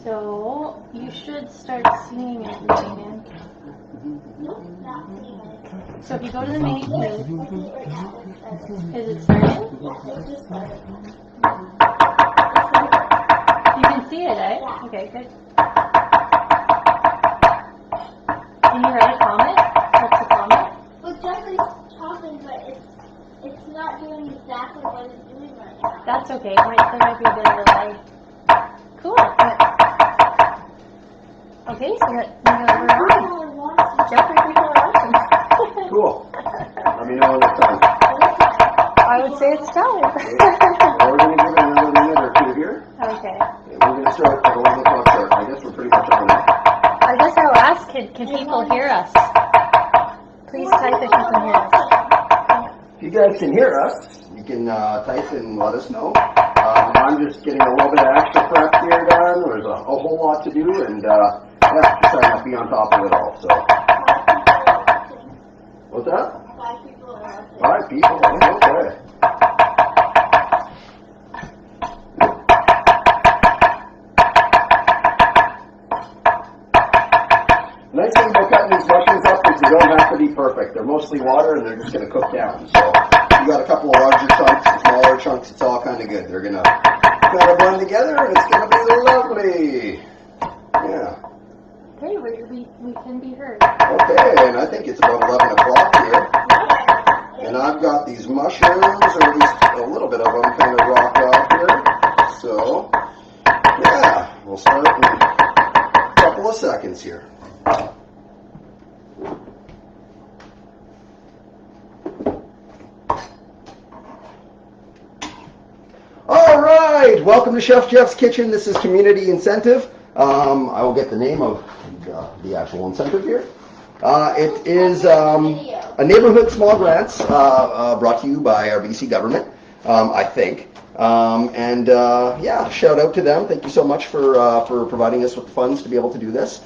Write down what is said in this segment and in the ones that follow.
So you should start seeing everything. Not seeing it. So if you go to the mini queue, is it starting? It's just started. You can see it, eh? Yeah. Okay, good. Can you write a comment? What's the comment? Well, Jeffrey's talking, but it's not doing exactly what it's doing right now. That's okay. There might be a bit of a lag. Cool. Okay, so we're on. Jeffrey, people are watching. Cool. Let me know when it's done. I would say it's time. We're going to give it another minute or two here. Okay. We're going to start at 11 o'clock sharp. I guess we're pretty much on now. I guess I'll ask, can people hear us? Please type if you can hear us. If you guys can hear us, you can type and let us know. I'm just getting a little bit of extra prep here done. There's a whole lot to do, and yeah, just trying to be on top of it all. So, what's that? 5 people are watching. 5 people. Okay. The nice thing about cutting these mushrooms up is they don't have to be perfect. They're mostly water, and they're just going to cook down. So you got a couple of larger chunks, smaller chunks. It's all kind of good. They're going to kind of blend together, and it's going to be lovely. Yeah. Okay, we can be heard. Okay, and I think it's about 11 o'clock here. And I've got these mushrooms, or at least a little bit of them, kind of rocked off here. So, yeah, we'll start in a couple of seconds here. All right, welcome to Chef Jeff's Kitchen. This is Community Incentive. I will get the name of the actual incentive here. It is a neighborhood small grants brought to you by our BC government, I think. Yeah, shout out to them. Thank you so much for providing us with the funds to be able to do this.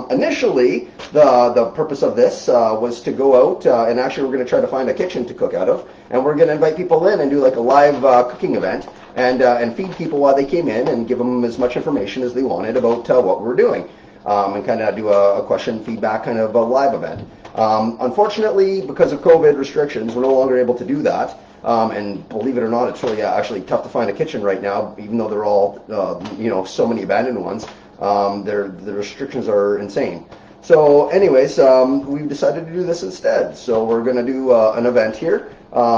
Initially, the purpose of this was to go out and actually we're going to try to find a kitchen to cook out of, and we're going to invite people in and do like a live cooking event and feed people while they came in and give them as much information as they wanted about what we're doing, and kind of do a question feedback kind of a live event. Unfortunately, because of COVID restrictions, we're no longer able to do that. And believe it or not, it's really actually tough to find a kitchen right now, even though they're all, so many abandoned ones. The restrictions are insane. So anyways, we've decided to do this instead. So we're going to do an event here,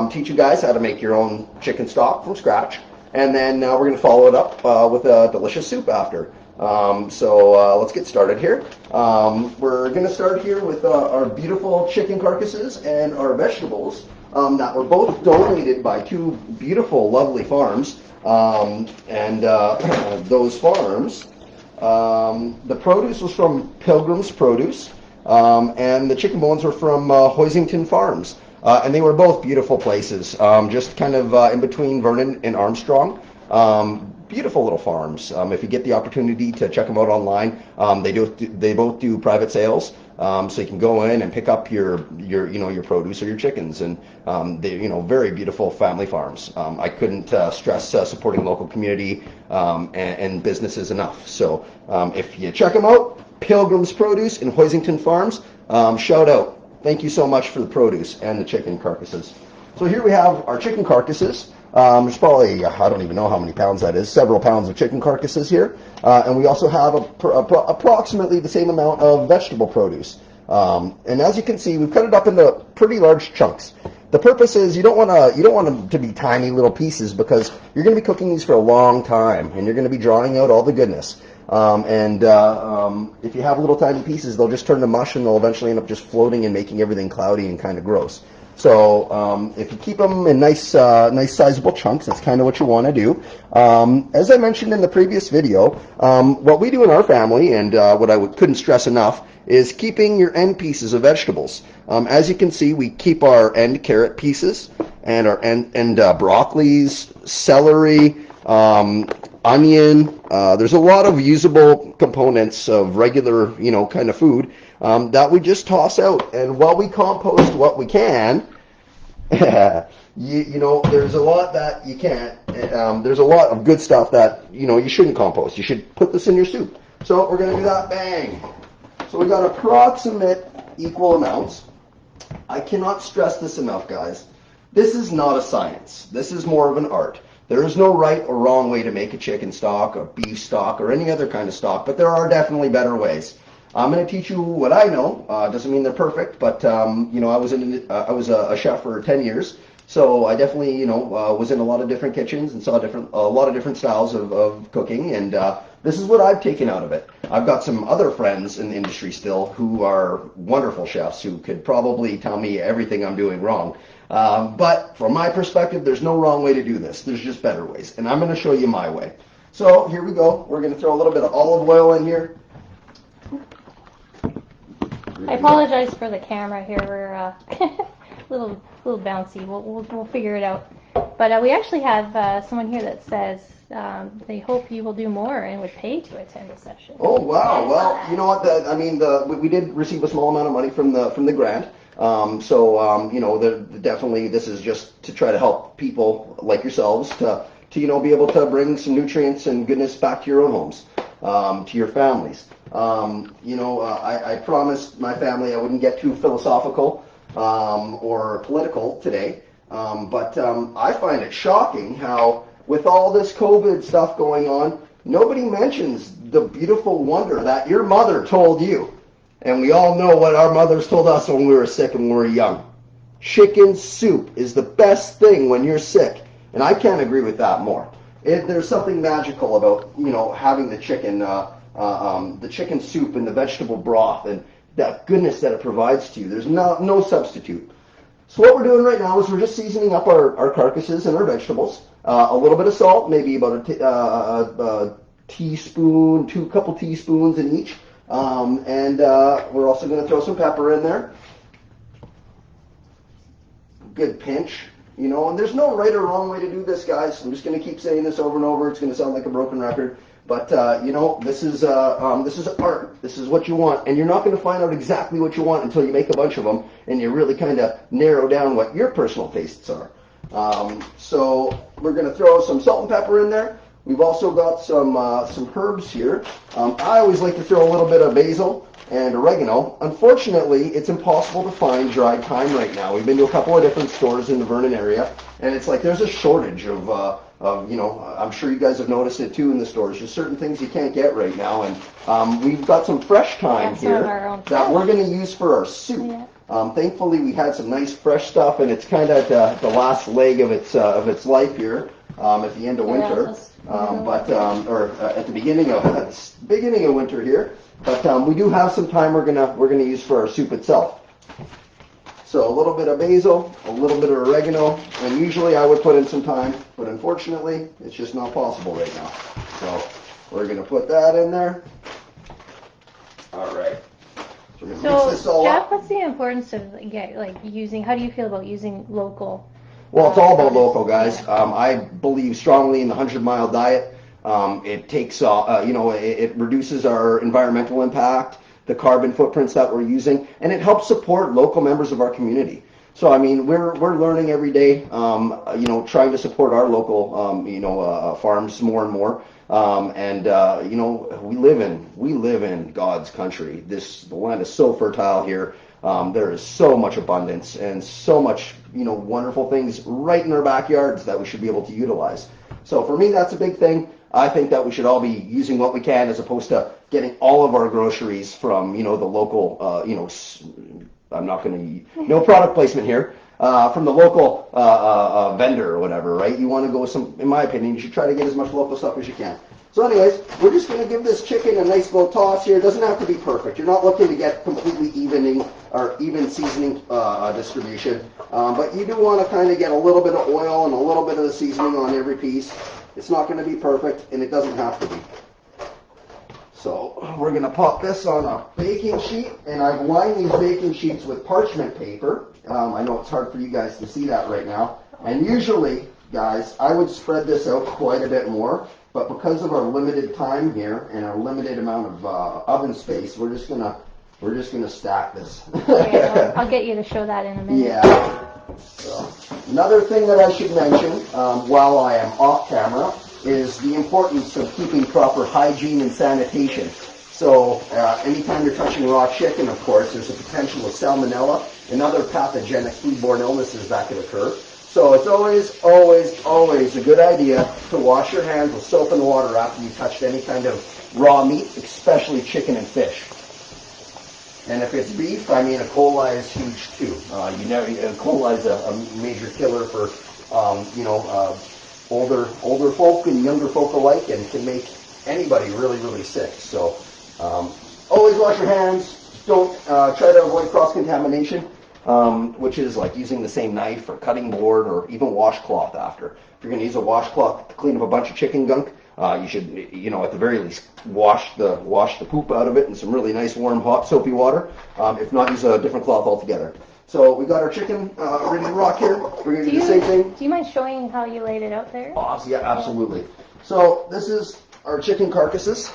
teach you guys how to make your own chicken stock from scratch. And then we're going to follow it up with a delicious soup after. So let's get started here. We're going to start here with our beautiful chicken carcasses and our vegetables that were both donated by 2 beautiful, lovely farms. Those farms, the produce was from Pilgrim's Produce, and the chicken bones were from Hoisington Farms. And they were both beautiful places, just kind of in between Vernon and Armstrong. Beautiful little farms. If you get the opportunity to check them out online, they both do private sales, so you can go in and pick up your produce or your chickens, and they very beautiful family farms. I couldn't stress supporting local community and businesses enough. So if you check them out, Pilgrim's Produce and Hoisington Farms, shout out. Thank you so much for the produce and the chicken carcasses. So here we have our chicken carcasses. There's probably, I don't even know how many pounds that is, several pounds of chicken carcasses here. And we also have approximately the same amount of vegetable produce. And as you can see, we've cut it up into pretty large chunks. The purpose is you don't want them to be tiny little pieces, because you're going to be cooking these for a long time, and you're going to be drawing out all the goodness. If you have little tiny pieces, they'll just turn to mush, and they'll eventually end up just floating and making everything cloudy and kind of gross. So if you keep them in nice sizable chunks, that's kind of what you want to do. As I mentioned in the previous video, what we do in our family, and what I couldn't stress enough, is keeping your end pieces of vegetables. As you can see, we keep our end carrot pieces and our end broccolis, celery, onion. There's a lot of usable components of regular, kind of food that we just toss out. And while we compost what we can, there's a lot that you can't. there's a lot of good stuff that, you shouldn't compost. You should put this in your soup. So we're going to do that. Bang. So we got approximate equal amounts. I cannot stress this enough, guys. This is not a science. This is more of an art. There is no right or wrong way to make a chicken stock or beef stock or any other kind of stock, but there are definitely better ways. I'm going to teach you what I know. Doesn't mean they're perfect, but I was a chef for 10 years, so I definitely was in a lot of different kitchens and saw a lot of different styles of cooking, and this is what I've taken out of it. I've got some other friends in the industry still who are wonderful chefs who could probably tell me everything I'm doing wrong. But from my perspective, there's no wrong way to do this. There's just better ways, and I'm going to show you my way. So here we go. We're going to throw a little bit of olive oil in here. I apologize for the camera here. We're a little bouncy. We'll figure it out. But we actually have someone here that says they hope you will do more and would pay to attend the session. Oh wow! Well, you know what? We did receive a small amount of money from the grant. Definitely this is just to try to help people like yourselves to be able to bring some nutrients and goodness back to your own homes, to your families. I promised my family I wouldn't get too philosophical or political today, but I find it shocking how, with all this COVID stuff going on, nobody mentions the beautiful wonder that your mother told you. And we all know what our mothers told us when we were sick and when we were young. Chicken soup is the best thing when you're sick. And I can't agree with that more. There's something magical about, having the chicken soup and the vegetable broth and that goodness that it provides to you. There's no substitute. So what we're doing right now is we're just seasoning up our carcasses and our vegetables. A little bit of salt, maybe about a teaspoon, couple teaspoons in each. We're also going to throw some pepper in there. Good pinch, and there's no right or wrong way to do this, guys. I'm just going to keep saying this over and over. It's going to sound like a broken record. But, this is art. This is what you want. And you're not going to find out exactly what you want until you make a bunch of them and you really kind of narrow down what your personal tastes are. So we're going to throw some salt and pepper in there. We've also got some herbs here. I always like to throw a little bit of basil and oregano. Unfortunately, it's impossible to find dried thyme right now. We've been to a couple of different stores in the Vernon area, and it's like there's a shortage of I'm sure you guys have noticed it too in the stores. There's certain things you can't get right now, and we've got some fresh thyme here that we're going to use for our soup. Yeah. Thankfully, we had some nice fresh stuff, and it's kind of at the last leg of its life here at the end of winter. Or at the beginning of winter here, but we do have some thyme we're gonna use for our soup itself. So a little bit of basil, a little bit of oregano, and usually I would put in some thyme, but unfortunately it's just not possible right now. So we're gonna put that in there. All right. So we're gonna mix this all Jeff, up. what's the importance of using? How do you feel about using local? Well, it's all about local, guys. I believe strongly in the 100-mile diet. It takes, it reduces our environmental impact, the carbon footprints that we're using, and it helps support local members of our community. So, I mean, we're learning every day, trying to support our local, farms more and more. We live in God's country. The land is so fertile here. There is so much abundance and so much, wonderful things right in our backyards that we should be able to utilize. So for me, that's a big thing. I think that we should all be using what we can as opposed to getting all of our groceries from, the local, I'm not going to, no product placement here, from the local vendor or whatever, right? You want to go with in my opinion, you should try to get as much local stuff as you can. So anyways, we're just going to give this chicken a nice little toss here. It doesn't have to be perfect. You're not looking to get completely even seasoning distribution. But you do want to kind of get a little bit of oil and a little bit of the seasoning on every piece. It's not going to be perfect, and it doesn't have to be. So we're going to pop this on a baking sheet, and I've lined these baking sheets with parchment paper. I know it's hard for you guys to see that right now. And usually, guys, I would spread this out quite a bit more. But because of our limited time here and our limited amount of oven space, we're just gonna stack this. Okay, I'll get you to show that in a minute. Yeah. So, another thing that I should mention while I am off camera is the importance of keeping proper hygiene and sanitation. So anytime you're touching raw chicken, of course, there's a potential of salmonella and other pathogenic foodborne illnesses that can occur. So it's always a good idea to wash your hands with soap and water after you touched any kind of raw meat, especially chicken and fish. And if it's beef, I mean, E. coli is huge too. E. coli is a major killer for, older folk and younger folk alike, and can make anybody really, really sick. So always wash your hands. Don't try to avoid cross-contamination, which is like using the same knife or cutting board or even washcloth after. If you're going to use a washcloth to clean up a bunch of chicken gunk, you should, at the very least, wash the poop out of it in some really nice, warm, hot, soapy water. If not, use a different cloth altogether. So we got our chicken ready to rock here. We're going to do the same thing. Do you mind showing how you laid it out there? Oh, yeah, absolutely. So this is our chicken carcasses.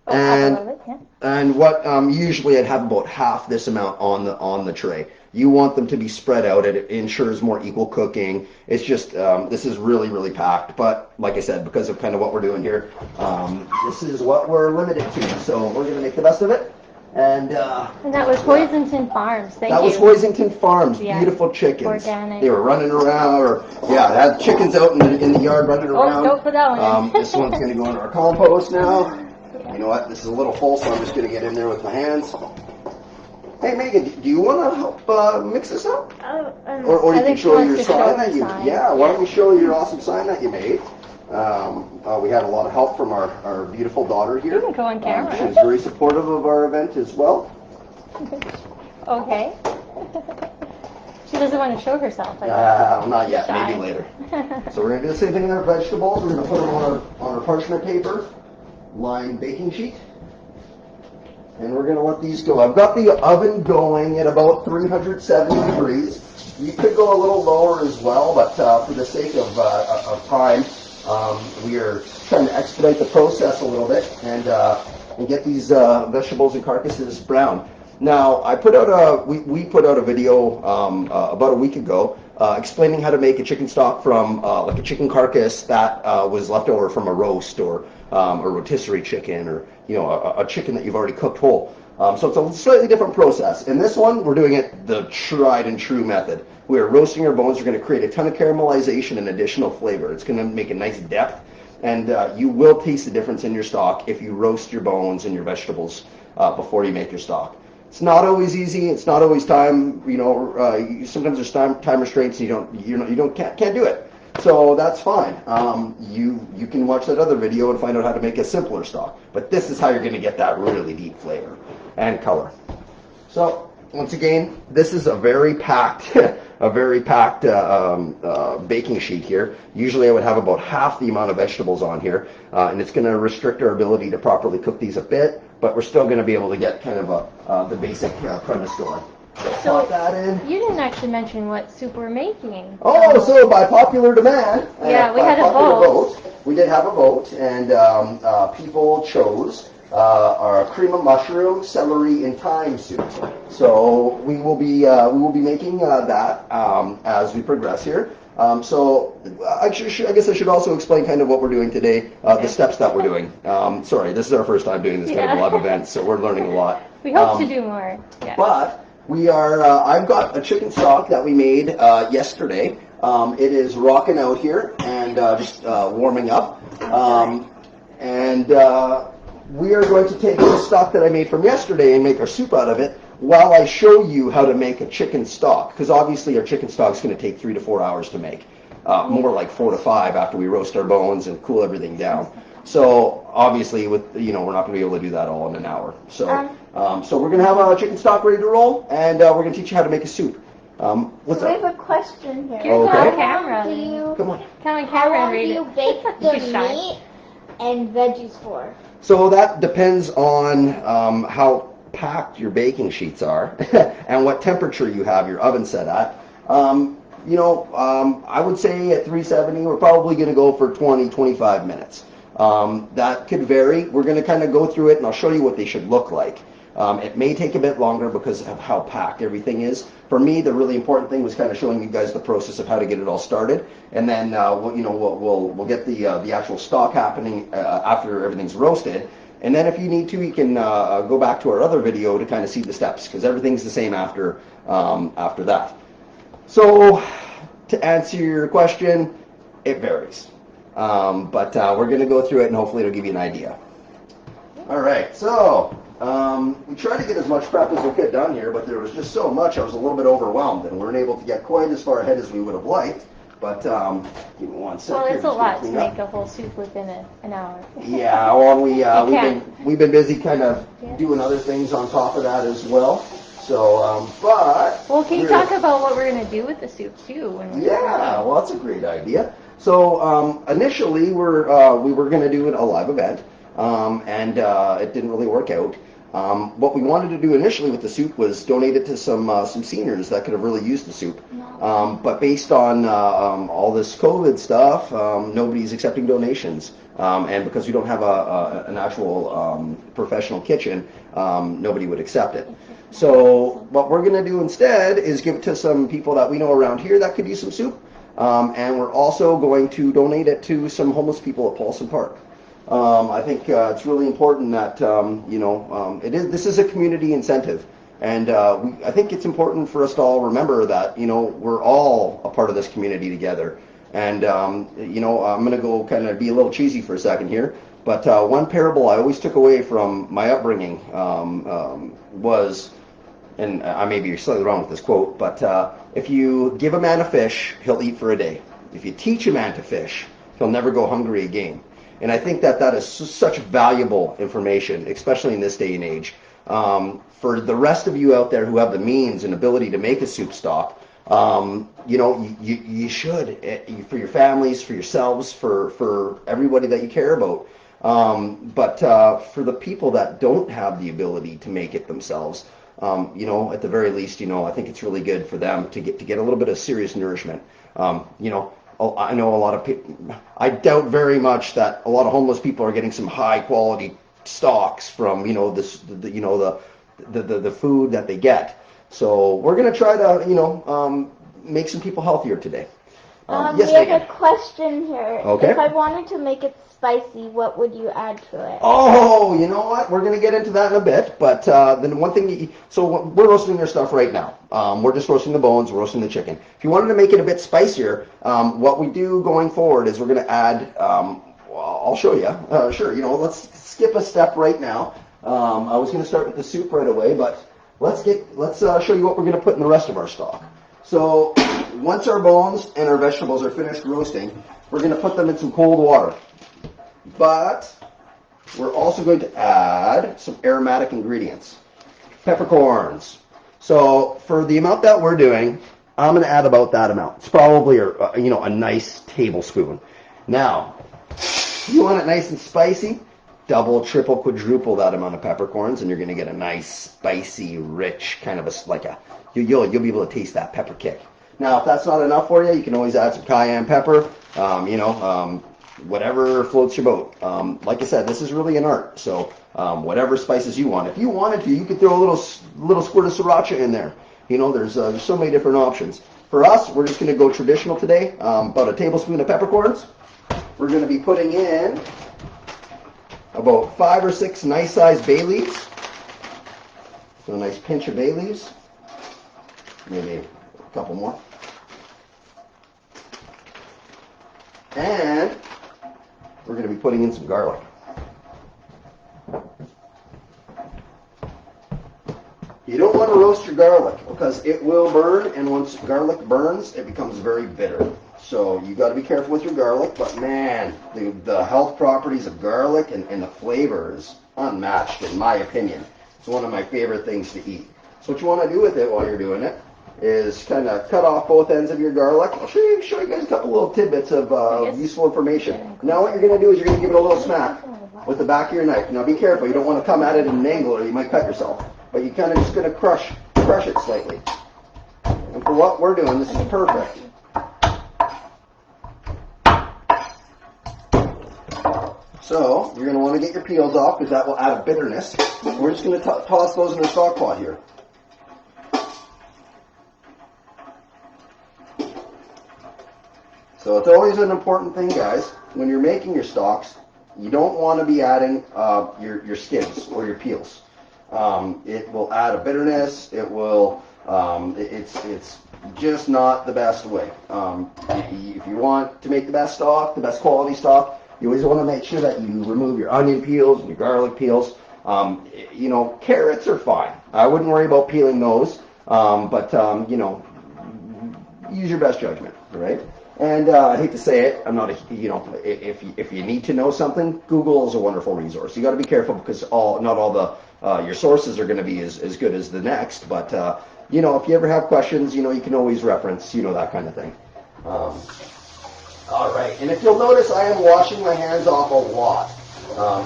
And what usually I'd have about half this amount on the tray. You want them to be spread out. It ensures more equal cooking. It's just this is really, really packed. But like I said, because of kind of what we're doing here, this is what we're limited to. So we're going to make the best of it. And that was Hoisington Farms. Thank you. That was Hoisington Farms. Yeah. Beautiful chickens. Organic. They were running around, had chickens out in the yard running around. Don't put that one in. This one's going to go into our compost now. You know what? This is a little full, so I'm just going to get in there with my hands. Hey, Megan, do you want to help mix this up? Or you can show your sign that you... Yeah, why don't you show your awesome sign that you made? We had a lot of help from our beautiful daughter here. You can go on camera. She's very supportive of our event as well. Okay. She doesn't want to show herself. Not yet. Maybe later. So we're going to do the same thing with our vegetables. We're going to put them on our parchment paper, lined baking sheet. And we're going to let these go. I've got the oven going at about 370 degrees. You could go a little lower as well, but for the sake of time, we are trying to expedite the process a little bit and get these vegetables and carcasses brown. Now, we put out a video about a week ago explaining how to make a chicken stock from like a chicken carcass that was left over from a roast or a rotisserie chicken, or a chicken that you've already cooked whole. So it's a slightly different process. In this one, we're doing it the tried and true method. We are roasting our bones. We're going to create a ton of caramelization and additional flavor. It's going to make a nice depth, and you will taste the difference in your stock if you roast your bones and your vegetables before you make your stock. It's not always easy. It's not always time. Sometimes there's time restraints, and you can't do it. So that's fine. You can watch that other video and find out how to make a simpler stock. But this is how you're going to get that really deep flavor and color. So once again, this is a very packed, baking sheet here. Usually I would have about half the amount of vegetables on here, and it's going to restrict our ability to properly cook these a bit. But we're still going to be able to get kind of the basic premise going. So pop that in. You didn't actually mention what soup we're making. Oh, so by popular demand. Yeah, we had a vote. We did have a vote, and people chose our cream of mushroom, celery, and thyme soup. So we will be making that as we progress here. So I guess I should also explain kind of what we're doing today, the steps that we're doing. Sorry, this is our first time doing this kind of live event, so we're learning a lot. We hope to do more. Yeah. But we are. I've got a chicken stock that we made yesterday. It is rocking out here and just warming up. And we are going to take the stock that I made from yesterday and make our soup out of it while I show you how to make a chicken stock. Because obviously our chicken stock is going to take 3 to 4 hours to make. More like 4 to 5 after we roast our bones and cool everything down. So obviously, we're not going to be able to do that all in an hour. So we're going to have a chicken stock ready to roll, and we're going to teach you how to make a soup. What's I up? have a question here. Come Okay. on camera. Come on. Come on How camera long and do read you it. bake You the can shine. meat and veggies for? So that depends on how packed your baking sheets are and what temperature you have your oven set at. I would say at 370, we're probably going to go for 20-25 minutes. That could vary. We're going to kind of go through it, and I'll show you what they should look like. It may take a bit longer because of how packed everything is. For me, the really important thing was kind of showing you guys the process of how to get it all started, and then we'll get the actual stock happening after everything's roasted. And then if you need to, you can go back to our other video to kind of see the steps, because everything's the same after that. So to answer your question, it varies. But we're going to go through it, and hopefully it'll give you an idea. All right, so we tried to get as much prep as we could done here, but there was just so much, I was a little bit overwhelmed, and weren't able to get quite as far ahead as we would have liked. But give me one second. Well, it's a lot to make a whole soup within an hour. Yeah, well, we've been busy kind of doing other things on top of that as well. So, but well, can you talk about what we're going to do with the soup too? Well, that's a great idea. So initially, we were going to do a live event, and it didn't really work out. What we wanted to do initially with the soup was donate it to some seniors that could have really used the soup. But based on all this COVID stuff, nobody's accepting donations. And because we don't have an actual professional kitchen, nobody would accept it. So what we're going to do instead is give it to some people that we know around here that could use some soup. And we're also going to donate it to some homeless people at Paulson Park. I think it's really important that this is a community incentive, and I think it's important for us to all remember that we're all a part of this community together. And I'm going to go kind of be a little cheesy for a second here, but one parable I always took away from my upbringing was, and I may be slightly wrong with this quote, but if you give a man a fish, he'll eat for a day. If you teach a man to fish, he'll never go hungry again. And I think that is such valuable information, especially in this day and age. For the rest of you out there who have the means and ability to make a soup stock, you should, for your families, for yourselves, for everybody that you care about. But for the people that don't have the ability to make it themselves, at the very least, I think it's really good for them to get a little bit of serious nourishment. I know a lot of people, I doubt very much that a lot of homeless people are getting some high quality stocks from, the food that they get. So we're going to try to, make some people healthier today. Yes, we have a question here. Okay. If I wanted to make it spicy, what would you add to it? Oh, you know what? We're going to get into that in a bit. But then one thing, so we're roasting your stuff right now. We're just roasting the bones, we're roasting the chicken. If you wanted to make it a bit spicier, what we do going forward is we're going to add, I'll show you. Sure, let's skip a step right now. I was going to start with the soup right away, but let's show you what we're going to put in the rest of our stock. So once our bones and our vegetables are finished roasting, we're going to put them in some cold water. But we're also going to add some aromatic ingredients. Peppercorns. So for the amount that we're doing, I'm going to add about that amount. It's probably a nice tablespoon. Now, if you want it nice and spicy, double, triple, quadruple that amount of peppercorns, and you're going to get a nice, spicy, rich kind of you'll be able to taste that pepper kick. Now, if that's not enough for you, you can always add some cayenne pepper, whatever floats your boat. Like I said, this is really an art, so whatever spices you want. If you wanted to, you could throw a little squirt of sriracha in there. There's so many different options. For us, we're just going to go traditional today, about a tablespoon of peppercorns. We're going to be putting in about 5 or 6 nice-sized bay leaves. So a nice pinch of bay leaves. Maybe a couple more. And we're going to be putting in some garlic. You don't want to roast your garlic because it will burn, and once garlic burns, it becomes very bitter. So you got to be careful with your garlic, but man, the health properties of garlic and the flavor is unmatched in my opinion. It's one of my favorite things to eat. So what you want to do with it while you're doing it is kind of cut off both ends of your garlic. I'll show you guys a couple little tidbits of useful information. Now what you're going to do is you're going to give it a little smack with the back of your knife. Now be careful, you don't want to come at it at an angle or you might cut yourself. But you're kind of just going to crush it slightly. And for what we're doing, this is perfect. So you're going to want to get your peels off because that will add a bitterness. We're just going to toss those in the stock pot here. So it's always an important thing, guys, when you're making your stocks, you don't want to be adding your skins or your peels. It will add a bitterness. It will. It's just not the best way. If you want to make the best stock, the best quality stock, you always want to make sure that you remove your onion peels and your garlic peels. You know, carrots are fine. I wouldn't worry about peeling those. But you know, use your best judgment, right? And I hate to say it, I'm not a, you know, if you need to know something, Google is a wonderful resource. You got to be careful because not all the your sources are going to be as good as the next. But you know, if you ever have questions, you know, you can always reference, you know, that kind of thing. All right, and if you'll notice, I am washing my hands off a lot,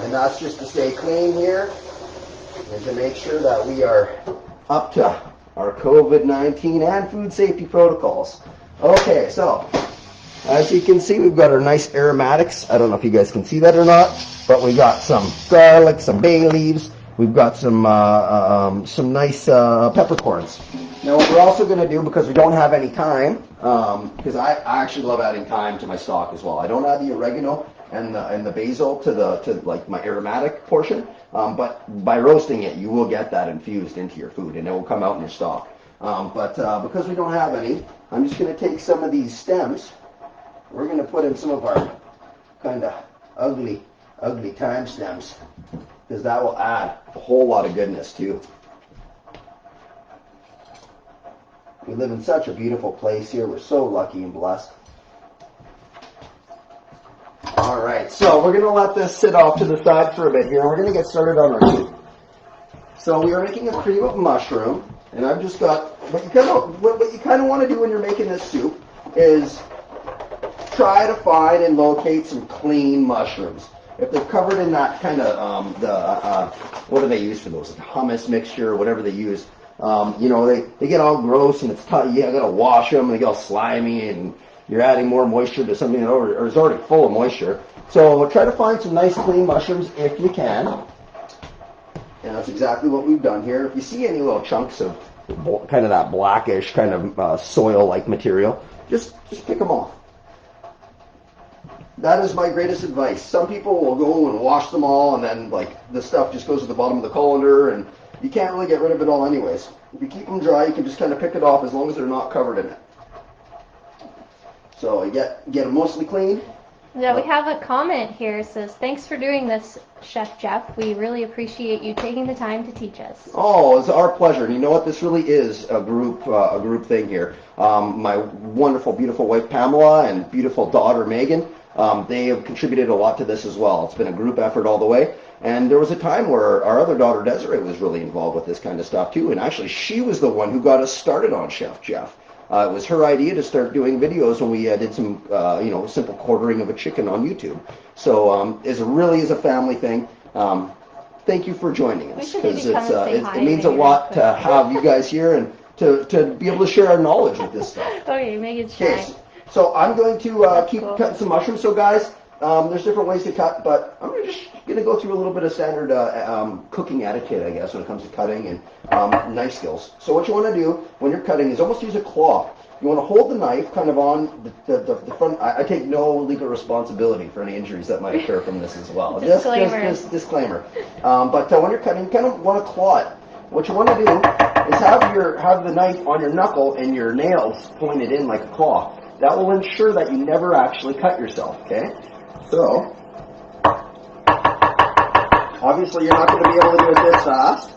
and that's just to stay clean here and to make sure that we are up to our COVID-19 and food safety protocols. Okay, so as you can see, we've got our nice aromatics. I don't know if you guys can see that or not, but we got some garlic, some bay leaves. We've got some nice peppercorns. Now, what we're also going to do, because we don't have any thyme, because I actually love adding thyme to my stock as well. I don't add the oregano and the basil to like my aromatic portion, but by roasting it, you will get that infused into your food, and it will come out in your stock. But because we don't have any, I'm just going to take some of these stems. We're going to put in some of our kind of ugly thyme stems, because that will add a whole lot of goodness too. We live in such a beautiful place here. We're so lucky and blessed. All right, so we're going to let this sit off to the side for a bit here. We're going to get started on our soup. So we are making a cream of mushroom, and I've just got what you kind of want to do when you're making this soup is try to find and locate some clean mushrooms. If they're covered in that kind of what do they use for those? Hummus mixture, whatever they use. You know, they get all gross and it's tough. You got to wash them and they get all slimy, and you're adding more moisture to something that is already full of moisture. So try to find some nice clean mushrooms if you can. And that's exactly what we've done here. If you see any little chunks of kind of that blackish kind of soil-like material, just pick them off. That is my greatest advice. Some people will go and wash them all, and then like the stuff just goes to the bottom of the colander, and you can't really get rid of it all anyways. If you keep them dry, you can just kind of pick it off as long as they're not covered in it. So you get them mostly clean. Yeah, we have a comment here. It says, "Thanks for doing this, Chef Jeff. We really appreciate you taking the time to teach us." Oh, it's our pleasure. And you know what? This really is a group thing here. My wonderful, beautiful wife Pamela and beautiful daughter Megan, they have contributed a lot to this as well. It's been a group effort all the way. And there was a time where our other daughter Desiree was really involved with this kind of stuff too. And actually, she was the one who got us started on Chef Jeff. It was her idea to start doing videos when we did some, simple quartering of a chicken on YouTube. So it really is a family thing. Thank you for joining us, because it means a lot to have you guys here and to be able to share our knowledge with this stuff. Okay, Megan's shy. Okay, so I'm going to keep cutting some mushrooms. So guys, there's different ways to cut, but I'm just going to go through a little bit of standard cooking etiquette, I guess, when it comes to cutting and knife skills. So what you want to do when you're cutting is almost use a claw. You want to hold the knife kind of on the front. I take no legal responsibility for any injuries that might occur from this as well. Disclaimer. Just disclaimer. But when you're cutting, you kind of want to claw it. What you want to do is have the knife on your knuckle and your nails pointed in like a claw. That will ensure that you never actually cut yourself, okay? So, obviously you're not going to be able to do it this fast.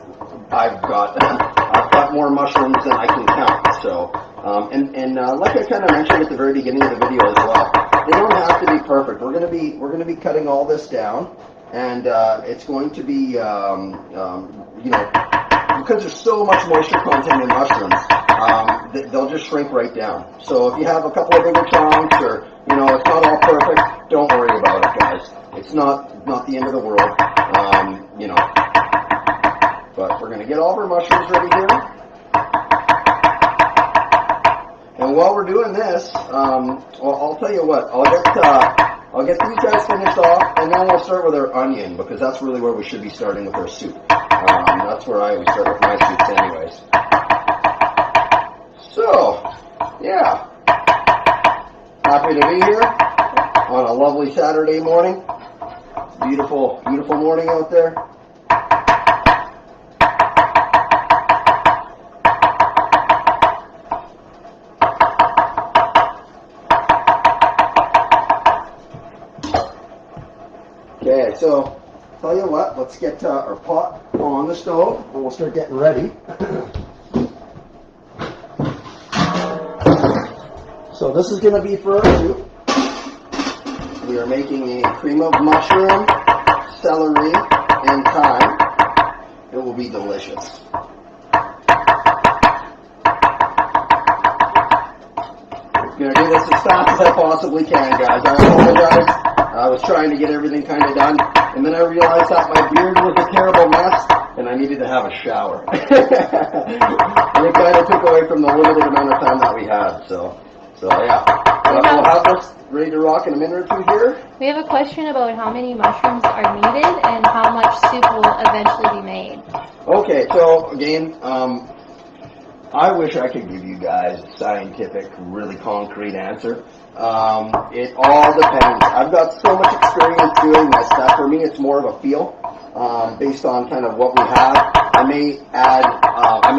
I've got more mushrooms than I can count. So, like I kind of mentioned at the very beginning of the video as well, they don't have to be perfect. We're going to be cutting all this down, and it's going to be because there's so much moisture content in mushrooms, they'll just shrink right down. So if you have a couple of bigger chunks, or it's not all perfect, don't worry about it, guys. It's not the end of the world, But we're going to get all of our mushrooms ready here. And while we're doing this, I'll tell you what. I'll get these guys finished off, and then we'll start with our onion, because that's really where we should be starting with our soup. That's where I always start with my soups anyways. So, yeah. Happy to be here on a lovely Saturday morning. Beautiful, beautiful morning out there. Okay, so tell you what, let's get our pot on the stove and we'll start getting ready. So this is going to be for our soup. We are making a cream of mushroom, celery, and thyme. It will be delicious. I'm going to do this as fast as I possibly can, guys. I apologize. I was trying to get everything kind of done, and then I realized that my beard was a terrible mess, and I needed to have a shower. And it kind of took away from the limited amount of time that we had, so yeah. We'll have this ready to rock in a minute or two here. We have a question about how many mushrooms are needed and how much soup will eventually be made. Okay, so again, I wish I could give you guys a scientific, really concrete answer. It all depends. I've got so much experience doing this that for me it's more of a feel, based on kind of what we have. I may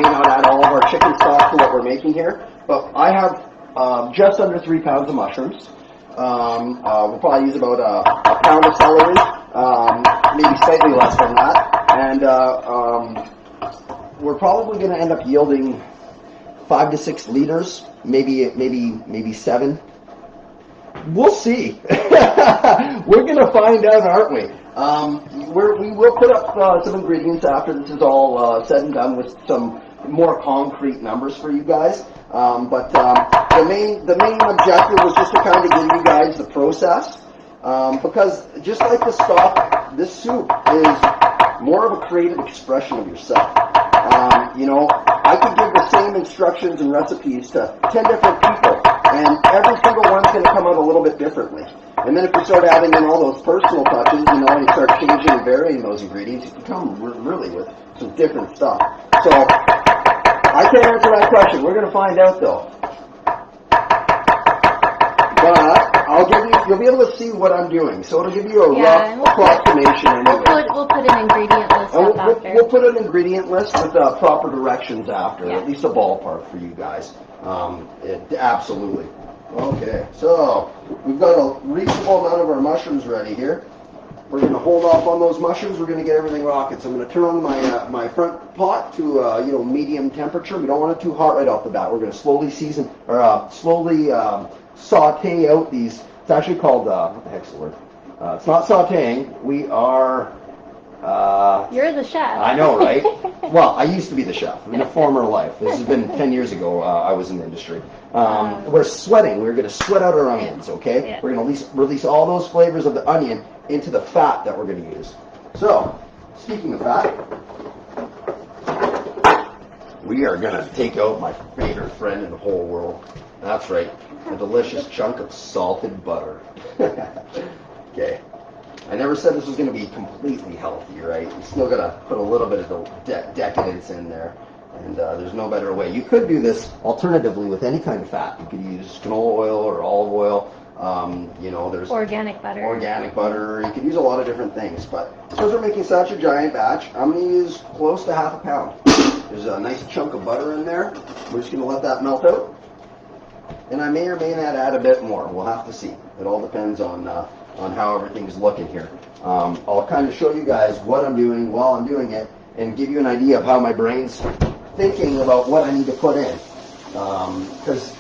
not add all of our chicken stock to what we're making here, but I have just under 3 pounds of mushrooms. We'll probably use about a pound of celery, maybe slightly less than that, and we're probably going to end up yielding 5 to 6 liters, maybe 7. We'll see. We're going to find out, aren't we? We will put up some ingredients after this is all said and done with some more concrete numbers for you guys. But the main objective was just to kind of give you guys the process, because just like the stock, this soup is more of a creative expression of yourself. I could give the same instructions and recipes to 10 different people, and every single one's going to come out a little bit differently. And then if you start adding in all those personal touches, and you start changing and varying those ingredients, you can come really with some different stuff. So I can't answer that question. We're going to find out, though. But you'll be able to see what I'm doing. So it'll give you a rough approximation anyway. We'll put an ingredient list up after. We'll put an ingredient list with proper directions after, at least a ballpark for you guys. Absolutely. Okay, so we've got a reasonable amount of our mushrooms ready here. We're going to hold off on those mushrooms. We're going to get everything rocking. So I'm going to turn on my front pot to medium temperature. We don't want it too hot right off the bat. We're going to slowly saute out these. It's actually called what the heck's the word? It's not sauteing. We are. You're the chef. I know, right? Well, I used to be the chef in a former life. This has been 10 years ago. I was in the industry. We're sweating. We're going to sweat out our onions, okay? Yeah. We're going to release all those flavors of the onion into the fat that we're going to use. So, speaking of fat, we are going to take out my favorite friend in the whole world. That's right, a delicious chunk of salted butter. Okay. I never said this was going to be completely healthy, right? You still got to put a little bit of decadence in there, and there's no better way. You could do this alternatively with any kind of fat. You could use canola oil or olive oil. There's organic butter. You could use a lot of different things, but because we're making such a giant batch, I'm going to use close to half a pound. There's a nice chunk of butter in there. We're just going to let that melt out, and I may or may not add a bit more. We'll have to see. It all depends on how everything's looking here. I'll kind of show you guys what I'm doing while I'm doing it and give you an idea of how my brain's thinking about what I need to put in. Because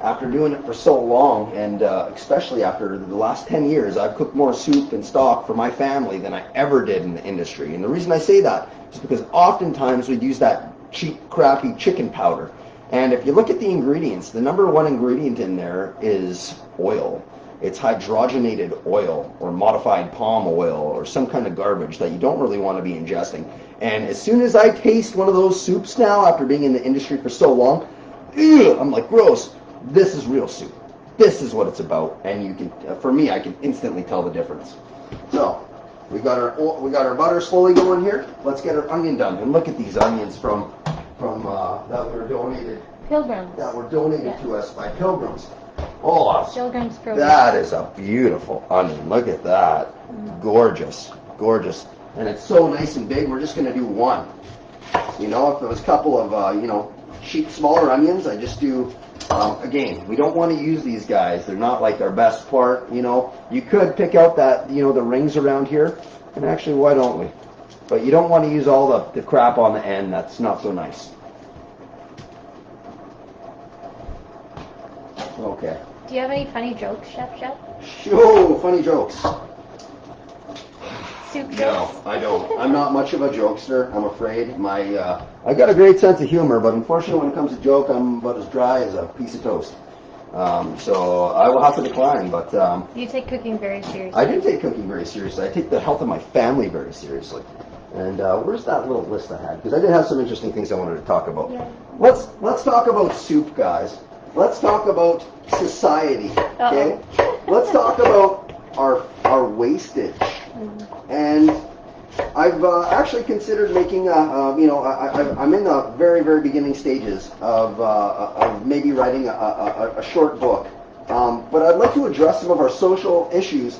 after doing it for so long, and especially after the last 10 years, I've cooked more soup and stock for my family than I ever did in the industry. And the reason I say that is because oftentimes we'd use that cheap, crappy chicken powder. And if you look at the ingredients, the number one ingredient in there is oil. It's hydrogenated oil or modified palm oil or some kind of garbage that you don't really want to be ingesting. And as soon as I taste one of those soups now, after being in the industry for so long, I'm like, gross. This is real soup. this is what it's about. And you can, for me, I can instantly tell the difference. So we got our butter slowly going here. Let's get our onion done. And look at these onions from that were donated. Pilgrims. That were donated to us by pilgrims. Oh, Pilgrims. that is a beautiful onion. Look at that. Gorgeous, gorgeous. And it's so nice and big. We're just going to do one. You know, if there was a couple of, cheap, smaller onions, I just do, again, we don't want to use these guys. They're not like our best part, you know. You could pick out that, the rings around here. And actually, why don't we? But you don't want to use all the crap on the end. That's not so nice. Okay. Do you have any funny jokes, Chef? Oh, funny jokes. Soup jokes? No, I don't. I'm not much of a jokester, I'm afraid. I got a great sense of humor, but unfortunately when it comes to joke, I'm about as dry as a piece of toast. So I will have to decline, but... You take cooking very seriously. I do take cooking very seriously. I take the health of my family very seriously. And where's that little list I had? Because I did have some interesting things I wanted to talk about. Yeah. Let's talk about soup, guys. Let's talk about society, okay? Let's talk about our wastage. And I've actually considered making I'm in the very, very beginning stages of maybe writing a short book. But I'd like to address some of our social issues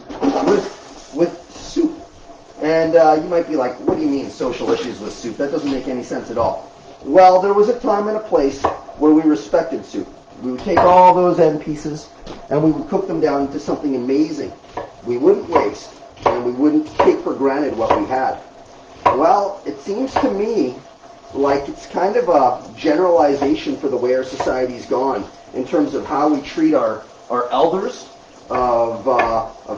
with soup. And you might be like, what do you mean social issues with soup? That doesn't make any sense at all. Well, there was a time and a place where we respected soup. We would take all those end pieces and we would cook them down into something amazing. We wouldn't waste and we wouldn't take for granted what we had. Well, it seems to me like it's kind of a generalization for the way our society's gone in terms of how we treat our elders, of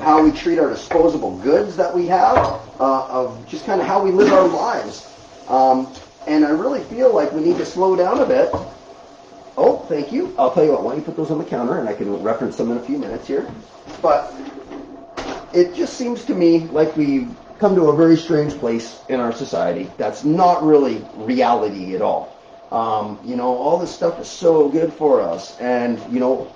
how we treat our disposable goods that we have, of just kind of how we live our lives. And I really feel like we need to slow down a bit. Oh, thank you. I'll tell you what, why don't you put those on the counter and I can reference them in a few minutes here. But it just seems to me like we've come to a very strange place in our society that's not really reality at all. All this stuff is so good for us, and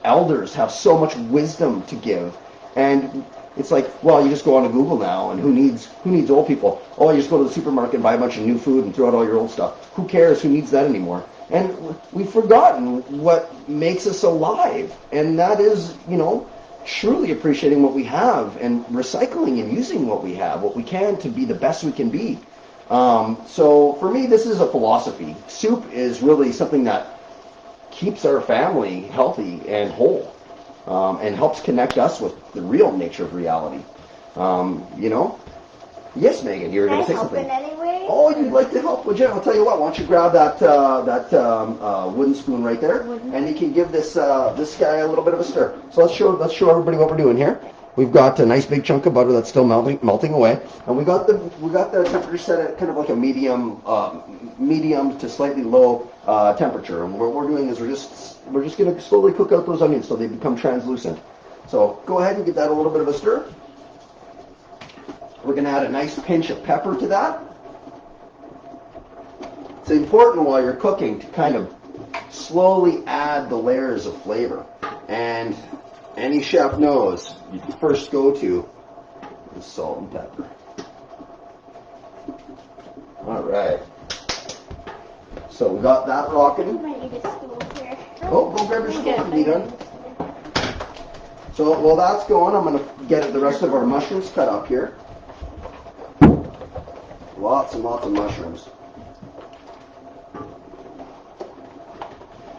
elders have so much wisdom to give, and it's like, well, you just go on to Google now, and who needs old people? Oh, you just go to the supermarket and buy a bunch of new food and throw out all your old stuff. Who cares? Who needs that anymore? And we've forgotten what makes us alive, and that is, truly appreciating what we have and recycling and using what we have, what we can, to be the best we can be. So for me, this is a philosophy. Soup is really something that keeps our family healthy and whole, and helps connect us with the real nature of reality. Yes, Megan, you were going to say something. Can I help in any way? Oh, you'd like to help? Well, Jen, I'll tell you what. Why don't you grab that wooden spoon right there, and you can give this guy a little bit of a stir. So let's show everybody what we're doing here. We've got a nice big chunk of butter that's still melting away, and we got the temperature set at kind of like a medium to slightly low temperature. And what we're doing is we're just going to slowly cook out those onions so they become translucent. So go ahead and give that a little bit of a stir. We're going to add a nice pinch of pepper to that. It's important while you're cooking to kind of slowly add the layers of flavor. And any chef knows you first go to is salt and pepper. All right. So we got that rocking. I might need a stool here. Oh, go grab your stool and be done. So while that's going, I'm going to get the rest of our mushrooms cut up here. Lots and lots of mushrooms.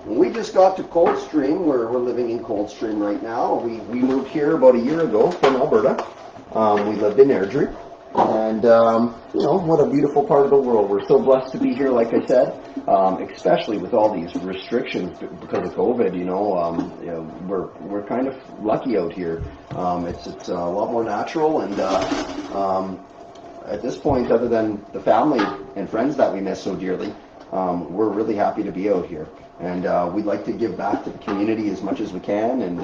And we just got to Coldstream. We're living in Coldstream right now. We moved here about a year ago from Alberta. We lived in Airdrie. And, what a beautiful part of the world. We're so blessed to be here, like I said, especially with all these restrictions because of COVID, we're kind of lucky out here. It's a lot more natural, and at this point, other than the family and friends that we miss so dearly, we're really happy to be out here. And we'd like to give back to the community as much as we can, and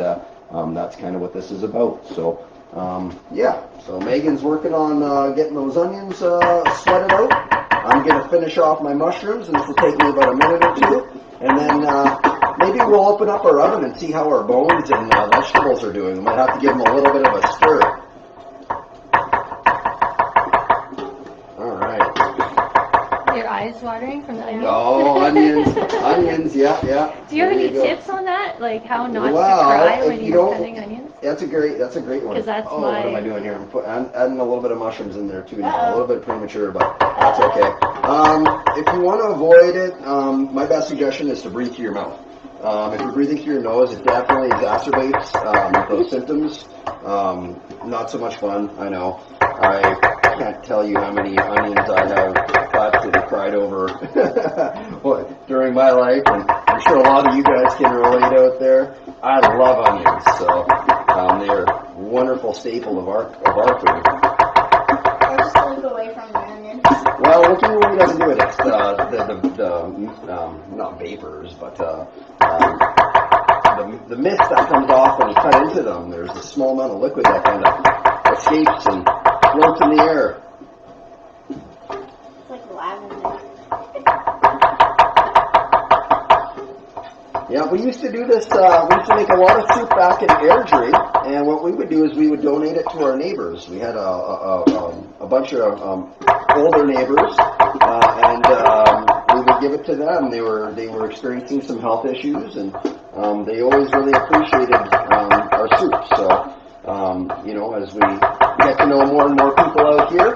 that's kind of what this is about. So, so Megan's working on getting those onions sweated out. I'm going to finish off my mushrooms, and this will take me about a minute or two. And then maybe we'll open up our oven and see how our bones and vegetables are doing. We might have to give them a little bit of a stir. All right. Your eyes watering from the onions? Oh, onions, yeah. Do you have There any you go. tips on that? Like how not to Well, cry when you you're don't- cutting onions? That's a great one. 'Cause that's what my- am I doing here? I'm adding a little bit of mushrooms in there too now. A Uh-oh. little bit premature, but that's okay. If you want to avoid it, my best suggestion is to breathe through your mouth. If you're breathing through your nose, it definitely exacerbates those symptoms. Not so much fun, I know. I can't tell you how many onions I have cut and cried over during my life, and I'm sure a lot of you guys can relate out there. I love onions, so they're a wonderful staple of our food. Or just look away from the onions. Well, looking away doesn't do it. It's the not vapors, but the mist that comes off when you cut into them. There's a small amount of liquid that kind of escapes and floats in the air. It's like lavender. Yeah, we used to do this. We used to make a lot of soup back in Airdrie, and what we would do is we would donate it to our neighbors. We had a bunch of older neighbors, and we would give it to them. They were experiencing some health issues, and they always really appreciated our soup. So, as we get to know more and more people out here,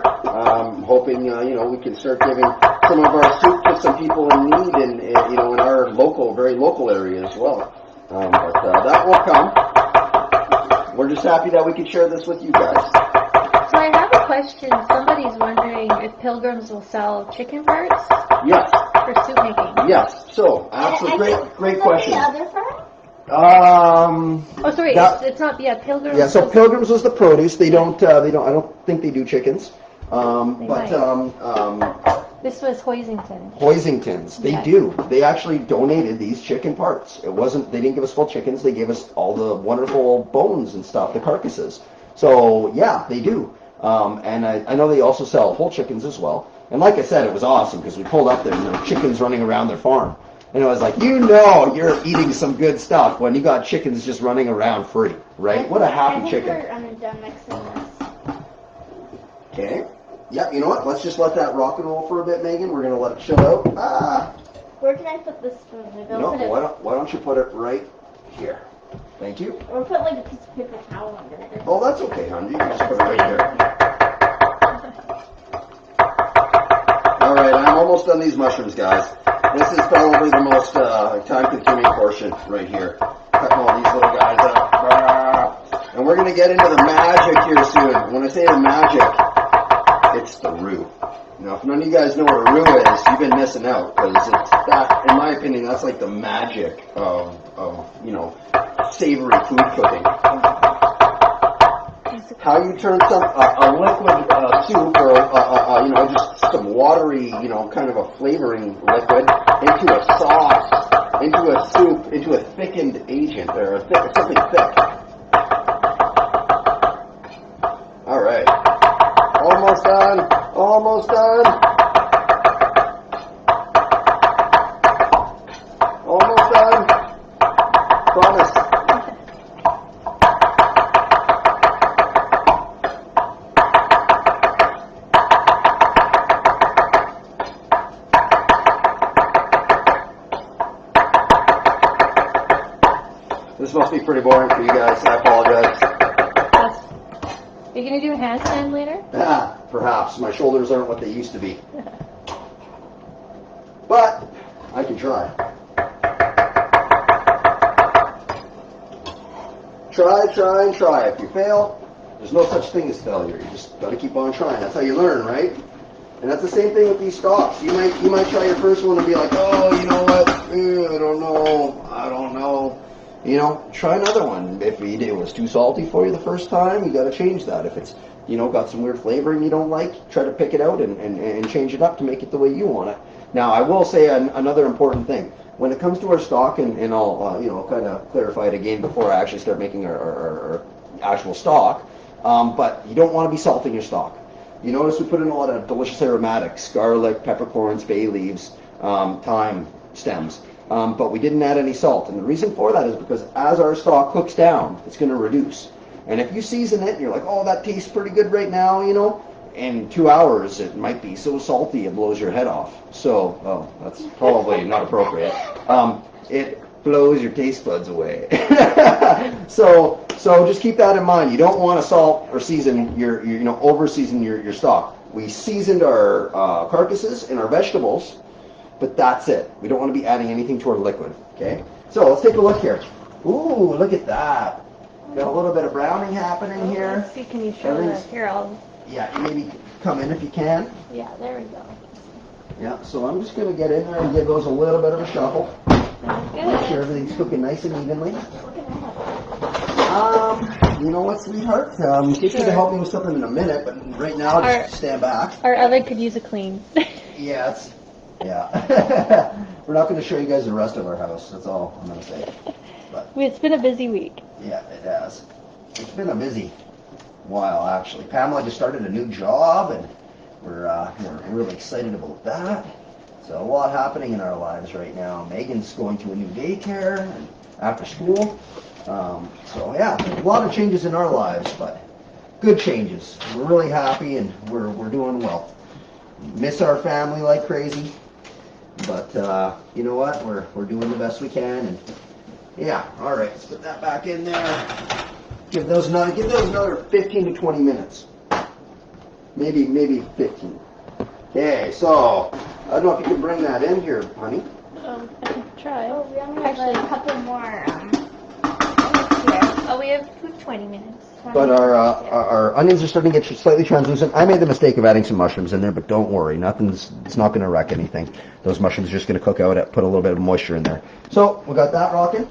hoping we can start giving some of our soup to some people in need, in our very local area as well. But that will come. We're just happy that we could share this with you guys. So I have a question. Somebody's wondering if Pilgrims will sell chicken parts Yes, for soup making. yes. So, absolutely great question. The other farm? Um, Oh, sorry, That- it's not. Yeah, Pilgrims. yeah. So Pilgrims was the produce. They don't. I don't think they do chickens. They But might. This was Hoisington. Hoisingtons, they Yeah. do. They actually donated these chicken parts. It wasn't. They didn't give us full chickens. They gave us all the wonderful bones and stuff, the carcasses. So yeah, they do. And I know they also sell whole chickens as well. And like I said, it was awesome because we pulled up there and there were chickens running around their farm. And I was like, you're eating some good stuff when you got chickens just running around free, right? What a happy chicken. I think we're done mixing this. Okay. Yeah, you know what? Let's just let that rock and roll for a bit, Megan. We're going to let it chill out. Where can I put this spoon? Maybe I'll No, put it, why don't you put it right here? Thank you. or put like a piece of paper towel under it. Oh, that's okay, hon. You can just put it right there. All right, I'm almost done these mushrooms, guys. This is probably the most time-consuming portion right here. Cutting all these little guys up. And we're going to get into the magic here soon. When I say the magic, it's the roux. Now, if none of you guys know what a roux is, you've been missing out, because it's that, in my opinion, that's like the magic of savory food cooking. How you turn a liquid soup or just some watery, kind of a flavoring liquid into a sauce, into a soup, into a thickened agent or something thick. All right, almost done. Almost done. Almost done. Promise. This must be pretty boring for you guys. I apologize. Are you going to do a handstand later? Perhaps. My shoulders aren't what they used to be. But I can try. Try, and try. If you fail, there's no such thing as failure. You just got to keep on trying. That's how you learn, right? And that's the same thing with these stocks. You might try your first one and be like, oh, you know what? I don't know. Try another one. If it was too salty for you the first time, you got to change that. If it's got some weird flavoring you don't like, try to pick it out and change it up to make it the way you want it. Now, I will say another important thing. When it comes to our stock, and I'll kind of clarify it again before I actually start making our actual stock, but you don't want to be salting your stock. You notice we put in a lot of delicious aromatics, garlic, peppercorns, bay leaves, thyme stems. but we didn't add any salt. And the reason for that is because as our stock cooks down, it's going to reduce. And if you season it and you're like, oh, that tastes pretty good right now, you know, in 2 hours it might be so salty it blows your head off. So, oh, that's probably not appropriate. It blows your taste buds away. So just keep that in mind. You don't want to salt or season over season your stock. We seasoned our carcasses and our vegetables, but that's it. We don't want to be adding anything to our liquid. Okay. So let's take a look here. Ooh, look at that. Got a little bit of browning happening here. Let's see, can you show that? Here, Yeah, maybe come in if you can. Yeah, there we go. Yeah, so I'm just going to get in there and give those a little bit of a shuffle. That's Make sure good. everything's cooking nice and evenly. Look at that. You know what, sweetheart? She's going to help me with something in a minute, but right now, just stand back. Our oven could use a clean. Yeah. We're not going to show you guys the rest of our house. That's all I'm going to say. But It's been a busy week. yeah, it has. It's been a busy while, actually. Pamela just started a new job, and we're really excited about that. So a lot happening in our lives right now. Megan's going to a new daycare and after school. So yeah, a lot of changes in our lives, but good changes. We're really happy and we're doing well. Miss our family like crazy, but you know what? We're doing the best we can, and yeah. All right, let's put that back in there. Give those another 15 to 20 minutes. Maybe 15. Okay, so I don't know if you can bring that in here, honey. I can try. Oh, we only have a couple more. Here. Oh, we have 20 minutes. But our onions are starting to get slightly translucent. I made the mistake of adding some mushrooms in there, but don't worry, it's not going to wreck anything. Those mushrooms are just going to cook out, put a little bit of moisture in there. So we got that rocking.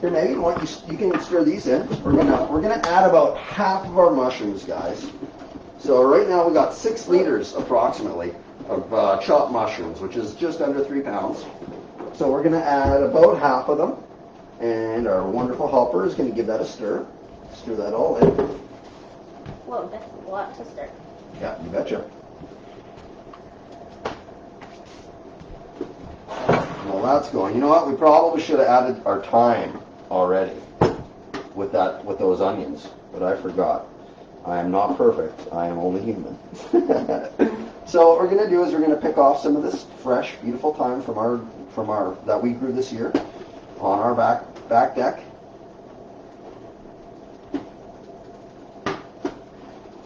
Here, Megan, you can stir these in. We're gonna add about half of our mushrooms, guys. So right now we got 6 liters approximately of chopped mushrooms, which is just under 3 pounds. So we're gonna add about half of them, and our wonderful helper is gonna give that a stir. Stir that all in. Whoa, that's a lot to stir. Yeah, you betcha. Well, that's going. You know what? We probably should have added our thyme already with those onions, but I forgot. I am not perfect. I am only human. So what we're going to do is we're going to pick off some of this fresh, beautiful thyme from our that we grew this year on our back deck.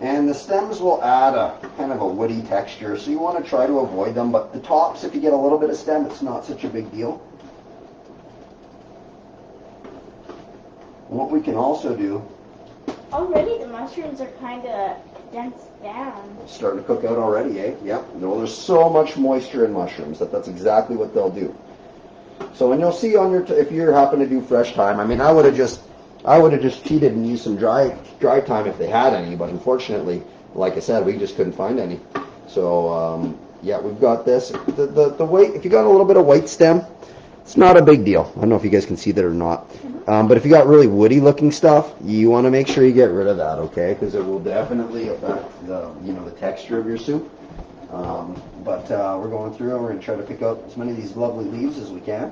And the stems will add a kind of a woody texture, so you want to try to avoid them. But the tops, if you get a little bit of stem, it's not such a big deal. And what we can also do... Already the mushrooms are kind of condensed down. Starting to cook out already, eh? Yep. No, there's so much moisture in mushrooms that's exactly what they'll do. So, and you'll see on your, if you happen to do fresh thyme, I mean, I would have just cheated and used some dry thyme if they had any, but unfortunately, like I said, we just couldn't find any. So, yeah, we've got this. The white, if you got a little bit of white stem, it's not a big deal. I don't know if you guys can see that or not. But if you got really woody looking stuff, you want to make sure you get rid of that, okay? Because it will definitely affect the texture of your soup. But we're going through and we're going to try to pick out as many of these lovely leaves as we can.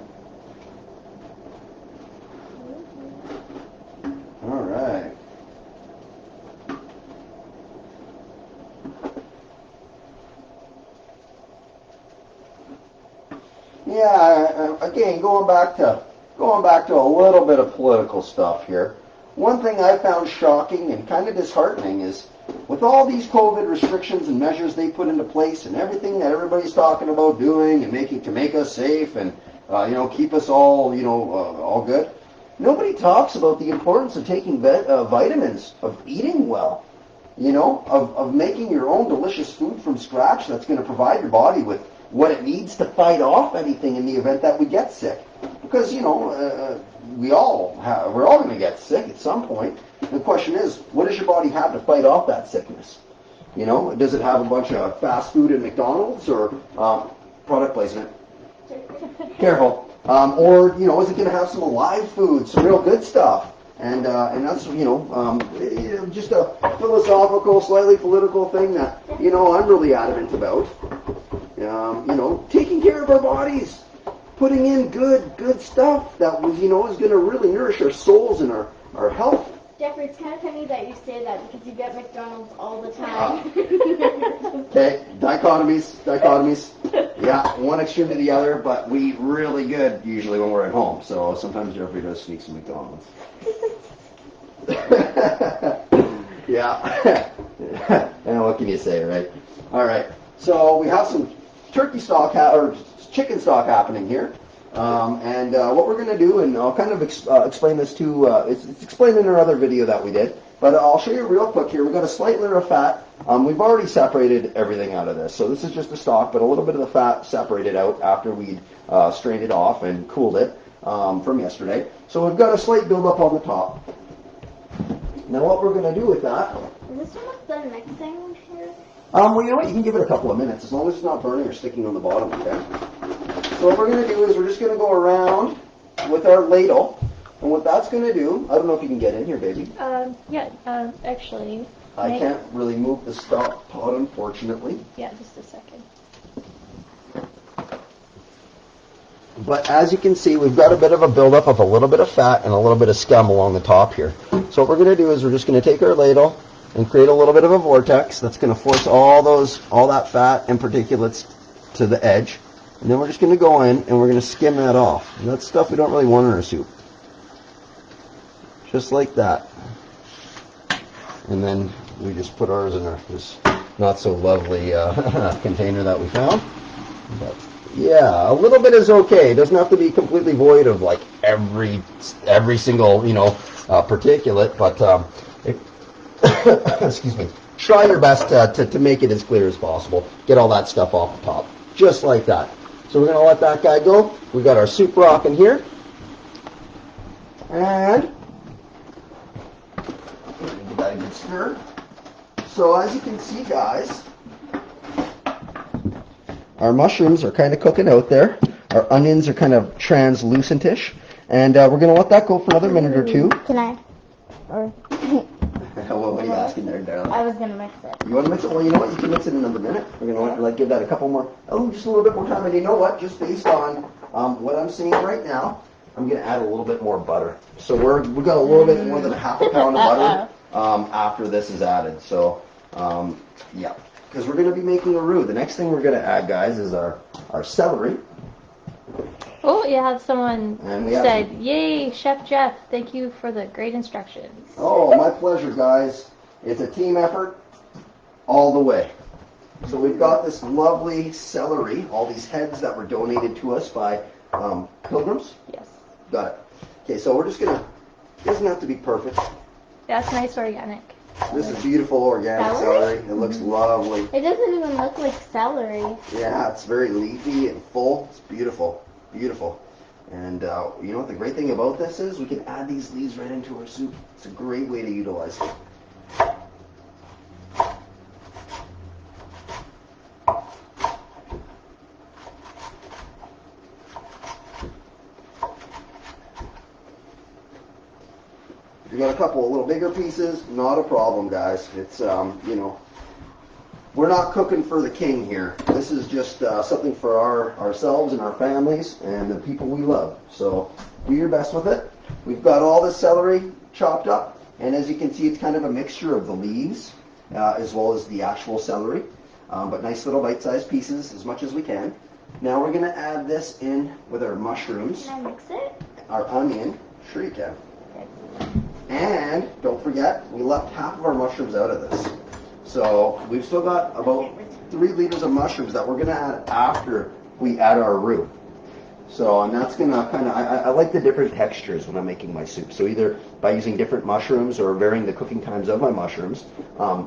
All right. Yeah, again, going back to a little bit of political stuff here. One thing I found shocking and kind of disheartening is with all these COVID restrictions and measures they put into place and everything that everybody's talking about doing and making to make us safe and keep us all all good. Nobody talks about the importance of taking vitamins, of eating well, of making your own delicious food from scratch that's going to provide your body with what it needs to fight off anything in the event that we get sick. Because, we're all going to get sick at some point. The question is, what does your body have to fight off that sickness? Does it have a bunch of fast food at McDonald's or product placement? Careful. Or, is it going to have some live food, some real good stuff? And that's, just a philosophical, slightly political thing that, I'm really adamant about. Taking care of our bodies. putting in good stuff that was, you know, is going to really nourish our souls and our health. Jeffrey, it's kind of funny that you say that because you get McDonald's all the time. Okay, dichotomies. Yeah, one extreme to the other, but we eat really good usually when we're at home. So sometimes Jeffrey does sneak some McDonald's. Yeah. And what can you say, right? All right. So we have some turkey stock or chicken stock happening here. And what we're going to do, and I'll kind of explain this too, it's explained in our other video that we did, but I'll show you real quick here. We've got a slight layer of fat. We've already separated everything out of this. So this is just the stock, but a little bit of the fat separated out after we'd strained it off and cooled it from yesterday. So we've got a slight buildup on the top. Now what we're going to do with that... Is this almost done mixing here? Well, you know what? You can give it a couple of minutes, as long as it's not burning or sticking on the bottom, okay? So what we're going to do is we're just going to go around with our ladle, and what that's going to do, I don't know if you can get in here, baby. Actually. I can't really move the stock pot, unfortunately. Yeah, just a second. But as you can see, we've got a bit of a buildup of a little bit of fat and a little bit of scum along the top here. So what we're going to do is we're just going to take our ladle and create a little bit of a vortex that's going to force all that fat and particulates to the edge. And then we're just going to go in and we're going to skim that off. And that's stuff we don't really want in our soup. Just like that. And then we just put ours in this not so lovely container that we found. But yeah, a little bit is okay. It doesn't have to be completely void of like every single, you know, particulate, but excuse me. Try your best to make it as clear as possible. Get all that stuff off the top. Just like that. So we're going to let that guy go. We've got our soup rock in here. And give that a good stir. So as you can see, guys, our mushrooms are kind of cooking out there. Our onions are kind of translucentish. And we're going to let that go for another minute or two. Can I? Or What are you asking there, darling? I was gonna mix it. You want to mix it? Well, you know what? You can mix it in another minute. We're going to give that a couple more, just a little bit more time. And you know what? Just based on what I'm seeing right now, I'm going to add a little bit more butter. So we've got a little bit more than a half a pound of butter after this is added. So, yeah, because we're going to be making a roux. The next thing we're going to add, guys, is our celery. Oh, you have someone said, some... "Yay, Chef Jeff! Thank you for the great instructions." Oh, my pleasure, guys. It's a team effort all the way. So we've got this lovely celery, all these heads that were donated to us by pilgrims. Yes. Got it. Okay, so we're just going to, it doesn't have to be perfect. That's nice organic. This is beautiful organic celery. It looks lovely. It doesn't even look like celery. Yeah, it's very leafy and full. It's beautiful. Beautiful. And you know what the great thing about this is? We can add these leaves right into our soup. It's a great way to utilize it. If you got a couple of little bigger pieces, not a problem, guys. It's, you know, we're not cooking for the king here. This is just something for ourselves and our families and the people we love. So do your best with it. We've got all the celery chopped up, and as you can see, it's kind of a mixture of the leaves as well as the actual celery, but nice little bite-sized pieces as much as we can. Now we're going to add this in with our mushrooms. Can I mix it? Our onion. Sure you can. And don't forget, we left half of our mushrooms out of this. So we've still got about 3 liters of mushrooms that we're going to add after we add our roux. So, and that's going to kind of, I like the different textures when I'm making my soup. So either by using different mushrooms or varying the cooking times of my mushrooms,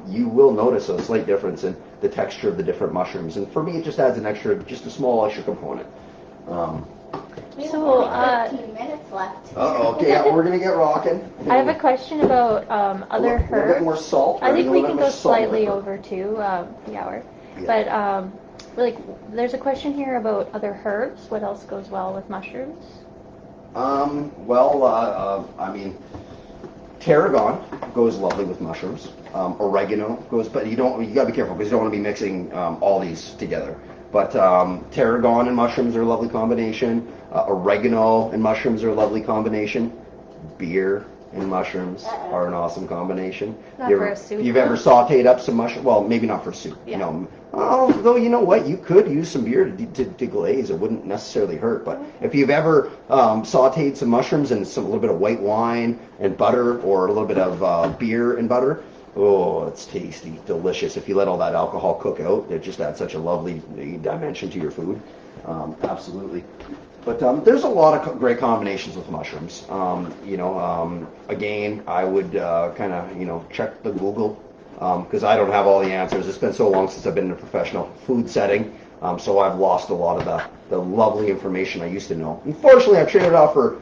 you will notice a slight difference in the texture of the different mushrooms. And for me, it just adds an extra, just a small extra component. So, 15 minutes left. Okay, yeah, we're going to get rocking. I have a question about other A little bit herbs. more salt. I think we can go salt slightly pepper. over to the hour. Yeah. But there's a question here about other herbs. What else goes well with mushrooms? I mean, tarragon goes lovely with mushrooms. Oregano goes, but you got to be careful because you don't want to be mixing all these together. But tarragon and mushrooms are a lovely combination. Oregano and mushrooms are a lovely combination. Beer and mushrooms are an awesome combination. Not for a soup. You've ever sauteed up some mushrooms? Well, maybe not for soup. Yeah. You know, although you know what, you could use some beer to glaze. It wouldn't necessarily hurt. But if you've ever sauteed some mushrooms and a little bit of white wine and butter, or a little bit of beer and butter, oh, it's tasty, delicious. If you let all that alcohol cook out, it just adds such a lovely dimension to your food. Absolutely. But there's a lot of great combinations with mushrooms. Again, I would kind of, check the Google, because I don't have all the answers. It's been so long since I've been in a professional food setting, so I've lost a lot of the lovely information I used to know. Unfortunately, I've traded off for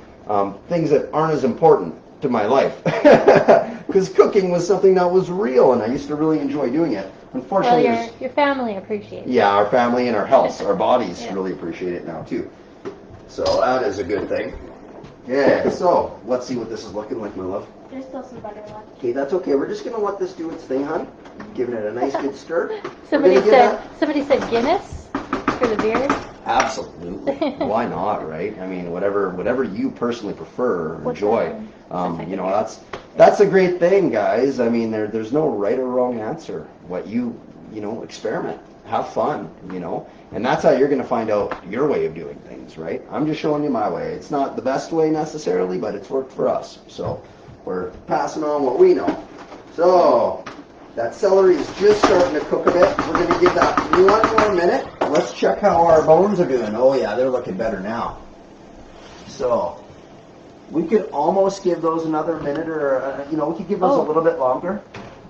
things that aren't as important to my life, because cooking was something that was real, and I used to really enjoy doing it. Unfortunately, Well, your family appreciates it. yeah, our family and our health, our bodies Yeah. really appreciate it now too. So that is a good thing. Yeah, so let's see what this is looking like, my love. There's still some butter left. Okay, that's okay. We're just gonna let this do its thing, hon. Giving it a nice good stir. Somebody We're gonna give said Guinness for the beer. Absolutely. Why not, right? I mean, whatever you personally prefer, or What's enjoy. that? That's a great thing, guys. I mean, there's no right or wrong answer. What you experiment, have fun, and that's how you're going to find out your way of doing things, right? I'm just showing you my way. It's not the best way necessarily, but it's worked for us. So we're passing on what we know. So that celery is just starting to cook a bit. We're going to give that 1 more minute. Let's check how our bones are doing. Oh yeah, they're looking better now. So we could almost give those another minute, or we could give those a little bit longer.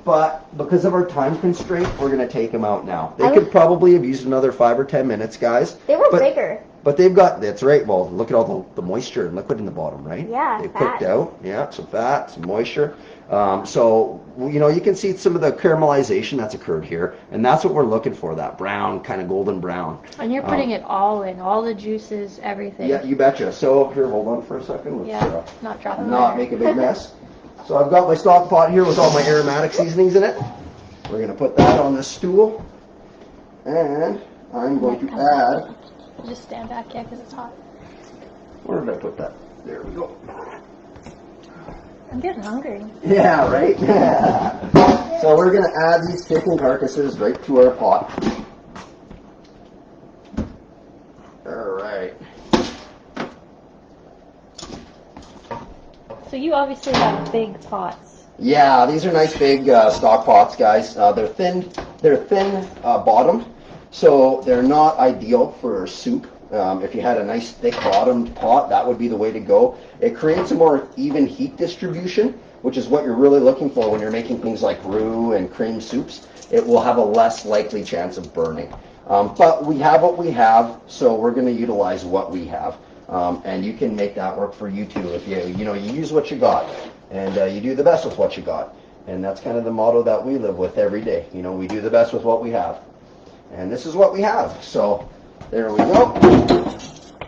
But because of our time constraint, we're going to take them out now. They could probably have used another 5 or 10 minutes, guys. They were bigger. But they've got, that's right, well, look at all the moisture and liquid in the bottom, right? Yeah, They've fat. cooked out, yeah, some fat, some moisture. So, you can see some of the caramelization that's occurred here, and that's what we're looking for, that brown, kind of golden brown. And you're putting it all in, all the juices, everything. Yeah, you betcha. So, here, hold on for a second. Let's Yeah, not dropping not make a big mess. So I've got my stock pot here with all my aromatic seasonings in it. We're going to put that on this stool, and I'm going to add, Just stand back, yeah, because it's hot. where did I put that? There we go. I'm getting hungry. Yeah, right? Yeah. So we're going to add these chicken carcasses right to our pot. All right. So you obviously have big pots. Yeah, these are nice big stock pots, guys. They're thin bottomed, so they're not ideal for soup. If you had a nice thick bottomed pot, that would be the way to go. It creates a more even heat distribution, which is what you're really looking for when you're making things like roux and cream soups. It will have a less likely chance of burning. But we have what we have, so we're going to utilize what we have. And you can make that work for you too if you use what you got, and you do the best with what you got. And that's kind of the motto that we live with every day. We do the best with what we have. And this is what we have. So there we go.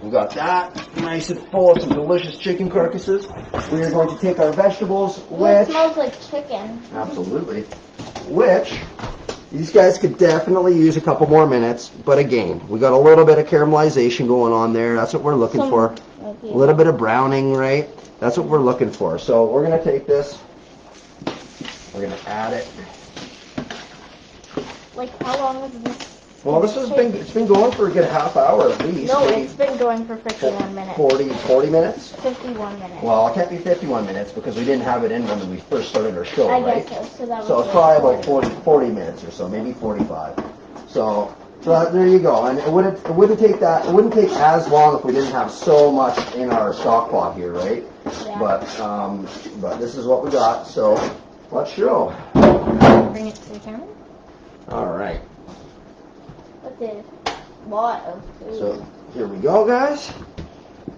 We got that nice and full of some delicious chicken carcasses. We are going to take our vegetables, It which smells like chicken. absolutely, which these guys could definitely use a couple more minutes, but again, we got a little bit of caramelization going on there. That's what we're looking for. A little bit of browning, right? That's what we're looking for. So we're going to take this, we're going to add it. Like, how long is this? Well, it's been going for a good half hour at least. No, maybe it's been going for 51 minutes. 40 minutes? 51 minutes. Well, it can't be 51 minutes because we didn't have it in when we first started our show, I right? guess so. So that was So it's probably about 40 minutes or so, maybe 45. So there you go. And it wouldn't take as long if we didn't have so much in our stock pot here, right? Yeah. But this is what we got. So let's show. Bring it to the camera. All right. That's a lot of food. So here we go, guys.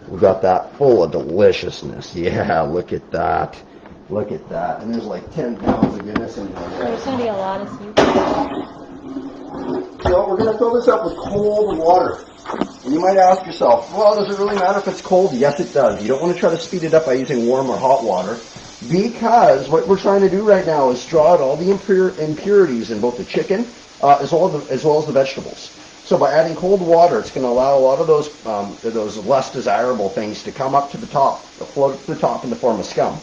We got that full of deliciousness. Yeah, look at that. Look at that. And there's like 10 pounds of goodness in there. There's going to be a lot of soup. So we're going to fill this up with cold water. And you might ask yourself, well, does it really matter if it's cold? Yes, it does. You don't want to try to speed it up by using warm or hot water, because what we're trying to do right now is draw out all the impurities in both the chicken as well as the vegetables. So by adding cold water, it's going to allow a lot of those less desirable things to come up to the top, to float to the top in the form of scum.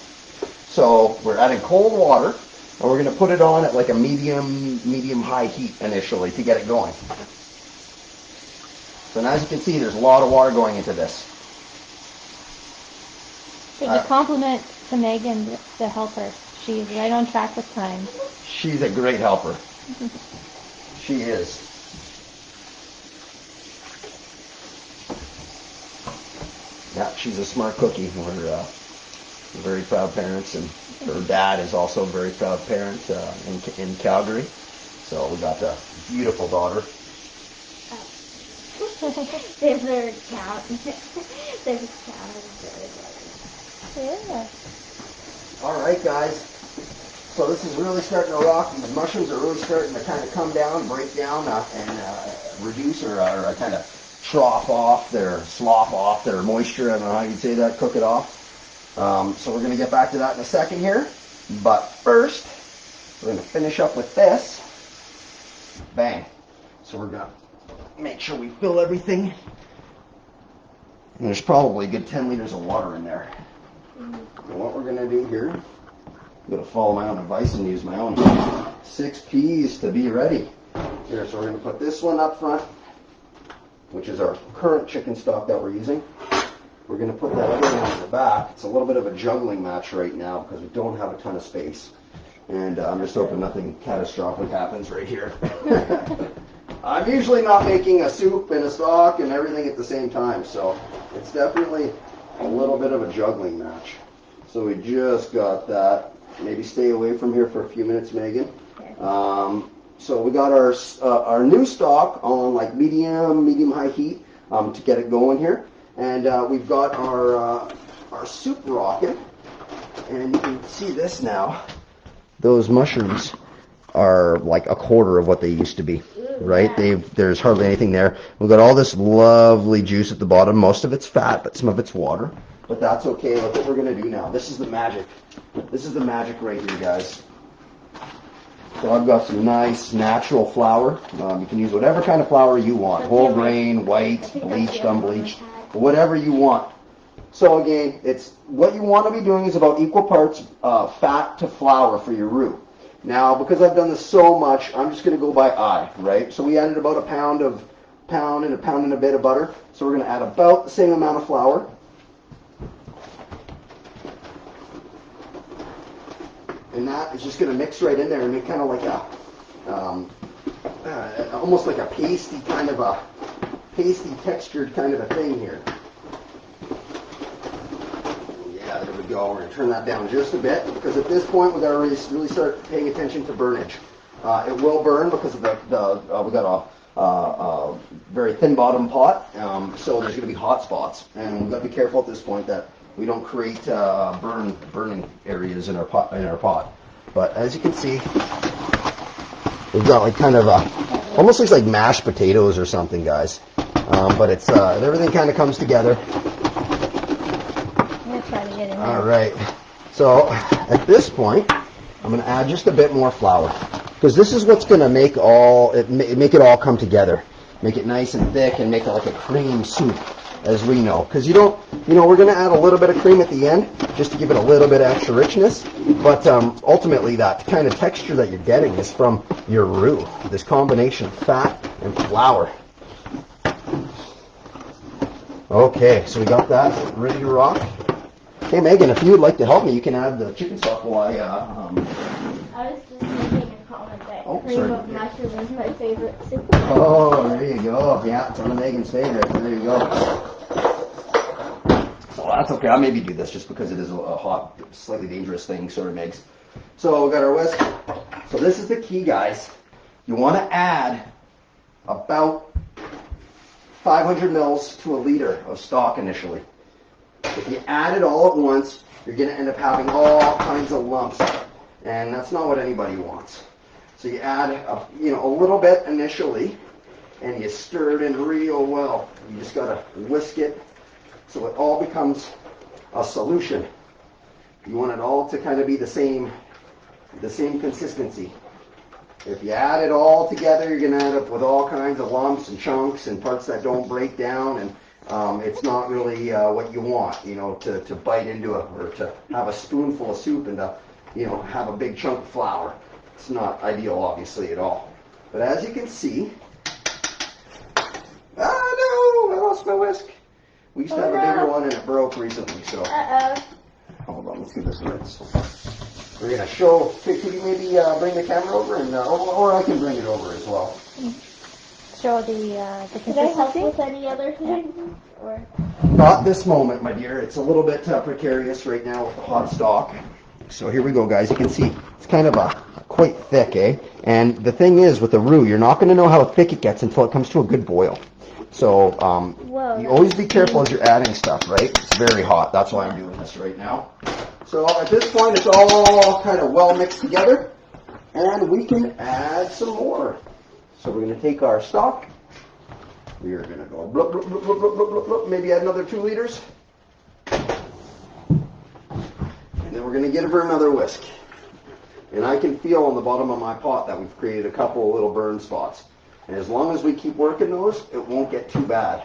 So we're adding cold water, and we're going to put it on at like a medium-high heat initially to get it going. So now as you can see, there's a lot of water going into this. Big compliment to Megan, the helper. She's right on track with time. She's a great helper. She is. Yeah, she's a smart cookie. We're very proud parents, and her dad is also a very proud parent in Calgary. So we got a beautiful daughter. Their count. Their count is very good. Yeah. All right, guys. So this is really starting to rock. These mushrooms are really starting to kind of come down, break down, and reduce or kind of slough off their moisture. I don't know how you'd say that. Cook it off. So we're going to get back to that in a second here. But first, we're going to finish up with this. Bang. So we're going to make sure we fill everything. And there's probably a good 10 liters of water in there. And what we're going to do here, I'm going to follow my own advice and use my own 6 P's to be ready. Here, so we're going to put this one up front, which is our current chicken stock that we're using. We're going to put that other one on the back. It's a little bit of a juggling match right now because we don't have a ton of space. And I'm just hoping nothing catastrophic happens right here. I'm usually not making a soup and a stock and everything at the same time, so it's definitely a little bit of a juggling match. So we just got that. Maybe stay away from here for a few minutes, Megan. So we got our new stock on like medium-high heat to get it going here. And we've got our soup rocket, and you can see this now. Those mushrooms are like a quarter of what they used to be, right? There's hardly anything there. We've got all this lovely juice at the bottom. Most of it's fat, but some of it's water. But that's okay. Look what we're going to do now. This is the magic. This is the magic right here, guys. So I've got some nice natural flour. You can use whatever kind of flour you want. Whole grain, white, bleached, unbleached, whatever you want. So again, it's what you want to be doing is about equal parts fat to flour for your roux. Now, because I've done this so much, I'm just going to go by eye, right? So we added about a pound and a bit of butter. So we're going to add about the same amount of flour. And that is just going to mix right in there and make kind of like almost like a pasty textured kind of a thing here. Yeah, there we go. We're going to turn that down just a bit because at this point we've got to really start paying attention to burnage. It will burn because of we got a very thin bottom pot, so there's going to be hot spots, and we've got to be careful at this point that we don't create burning areas in our pot. But as you can see, we've got like kind of almost looks like mashed potatoes or something, guys. But it's everything kind of comes together. I'm gonna try to get in there. All right. So at this point, I'm going to add just a bit more flour because this is what's going to make it all come together, make it nice and thick, and make it like a cream soup, as we know. Because we're going to add a little bit of cream at the end just to give it a little bit of extra richness. But ultimately, that kind of texture that you're getting is from your roux, this combination of fat and flour. Okay, so we got that ready to rock. Hey, Megan, if you would like to help me, you can add the chicken stock while I was just making a comment that cream of mushroom is my favorite soup. Oh, there you go. Yeah, it's one of Megan's favorites. There you go. So that's okay. I'll maybe do this just because it is a hot, slightly dangerous thing, sort of makes. So we got our whisk. So this is the key, guys. You want to add about 500 mils to a liter of stock initially. If you add it all at once, you're going to end up having all kinds of lumps, and that's not what anybody wants. So you add a little bit initially, and you stir it in real well. You just got to whisk it so it all becomes a solution. You want it all to kind of be the same consistency. If you add it all together, you're going to end up with all kinds of lumps and chunks and parts that don't break down, and it's not really what you want, to bite into it or to have a spoonful of soup and to, have a big chunk of flour. It's not ideal, obviously, at all. But as you can see, no, I lost my whisk. We used to have a bigger one and it broke recently, so. Hold on, let's give this a rinse. We're going to show, could you maybe bring the camera over, and or I can bring it over as well. Show the Could I help consistency. with any other thing? Or Not this moment, my dear. It's a little bit precarious right now with the hot stock. So here we go, guys. You can see it's kind of quite thick, eh? And the thing is, with the roux, you're not going to know how thick it gets until it comes to a good boil. So you always be careful as you're adding stuff, right? It's very hot. That's why I'm doing this right now. So at this point, it's all kind of well mixed together, and we can add some more. So we're going to take our stock. We are going to go blub, blub, blub, blub, blub, blub, blub, maybe add another 2 liters. And then we're going to give her another whisk. And I can feel on the bottom of my pot that we've created a couple of little burn spots. And as long as we keep working those, it won't get too bad.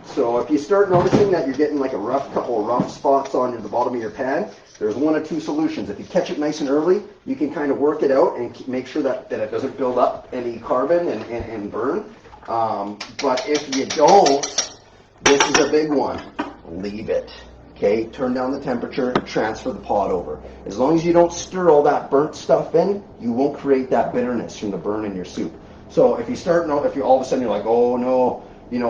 So if you start noticing that you're getting like couple of rough spots on the bottom of your pan, there's 1 of 2 solutions. If you catch it nice and early, you can kind of work it out and make sure that it doesn't build up any carbon and burn. But if you don't, this is a big one. Leave it. Okay, turn down the temperature, transfer the pot over. As long as you don't stir all that burnt stuff in, you won't create that bitterness from the burn in your soup. So if you if you all of a sudden you're like, oh no,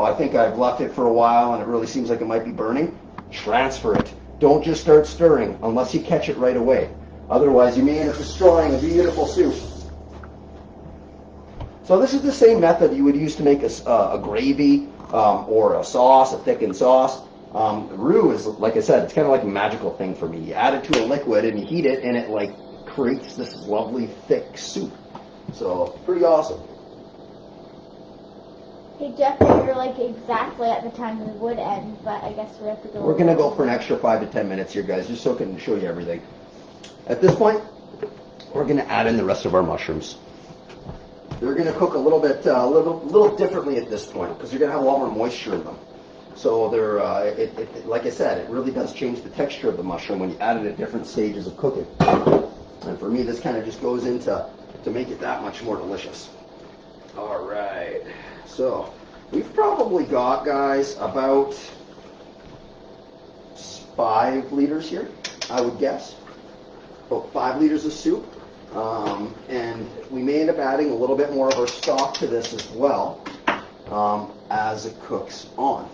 I think I've left it for a while and it really seems like it might be burning, transfer it. Don't just start stirring unless you catch it right away. Otherwise, you may end up destroying a beautiful soup. So this is the same method you would use to make a gravy or a sauce, a thickened sauce. Roux is, like I said, it's kind of like a magical thing for me. You add it to a liquid and you heat it, and it like creates this lovely thick soup. So pretty awesome. hey Jeff, you're like exactly at the time we would end, but I guess we have to go. We're gonna go for an extra 5 to 10 minutes here, guys, just so I can show you everything. At this point, we're gonna add in the rest of our mushrooms. They're gonna cook a little bit, little differently at this point because you're gonna have a lot more moisture in them. So they're, like I said, it really does change the texture of the mushroom when you add it at different stages of cooking. And for me, this kind of just goes into to make it that much more delicious. All right. So we've probably got, guys, about 5 liters here, I would guess. About 5 liters of soup. And we may end up adding a little bit more of our stock to this as well as it cooks on.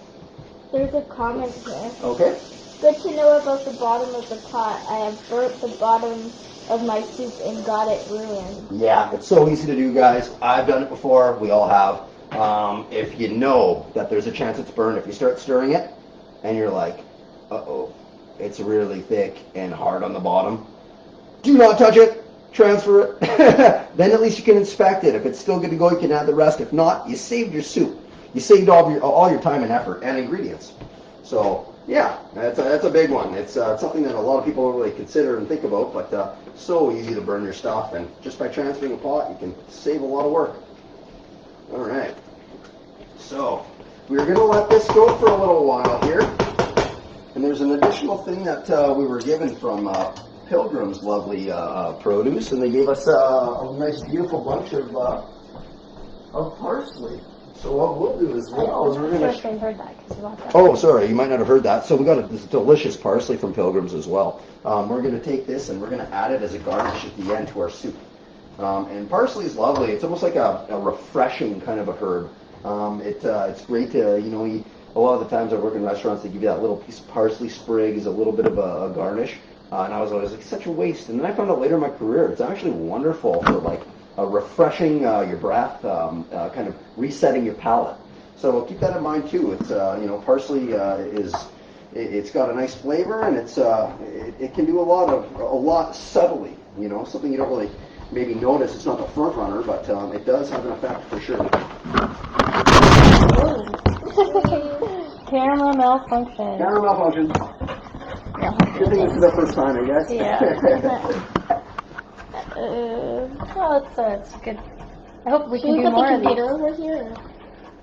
There's a comment here. Okay. Good to know about the bottom of the pot. I have burnt the bottom of my soup and got it ruined. Yeah, it's so easy to do, guys. I've done it before. We all have. If you know that there's a chance it's burned, if you start stirring it and you're like, uh-oh, it's really thick and hard on the bottom, do not touch it. Transfer it. Then at least you can inspect it. If it's still good to go, you can add the rest. If not, you saved your soup. You saved all your time and effort and ingredients. So yeah, that's a big one. It's something that a lot of people don't really consider and think about, but so easy to burn your stuff, and just by transferring a pot, you can save a lot of work. All right. So we're going to let this go for a little while here, and there's an additional thing that we were given from Pilgrim's lovely produce, and they gave us a nice, beautiful bunch of parsley. So what we'll do is we're going to... I heard that because you lost that. Oh, sorry, you might not have heard that. So we got this delicious parsley from Pilgrim's as well. We're going to take this and we're going to add it as a garnish at the end to our soup. And parsley is lovely. It's almost like a refreshing kind of a herb. It's great to, eat. A lot of the times I work in restaurants, they give you that little piece of parsley sprig as a little bit of a garnish. And I was always like, such a waste. And then I found out later in my career, it's actually wonderful for like refreshing your breath, kind of resetting your palate. So keep that in mind too. It's parsley it's got a nice flavor, and it can do a lot subtly. Something you don't really maybe notice. It's not the front runner, but it does have an effect for sure. Camera malfunction. Camera malfunction. Good thing it's the first time, I guess. Yeah. Well, it's good. I hope we Should can we do put more the of these. computer over here?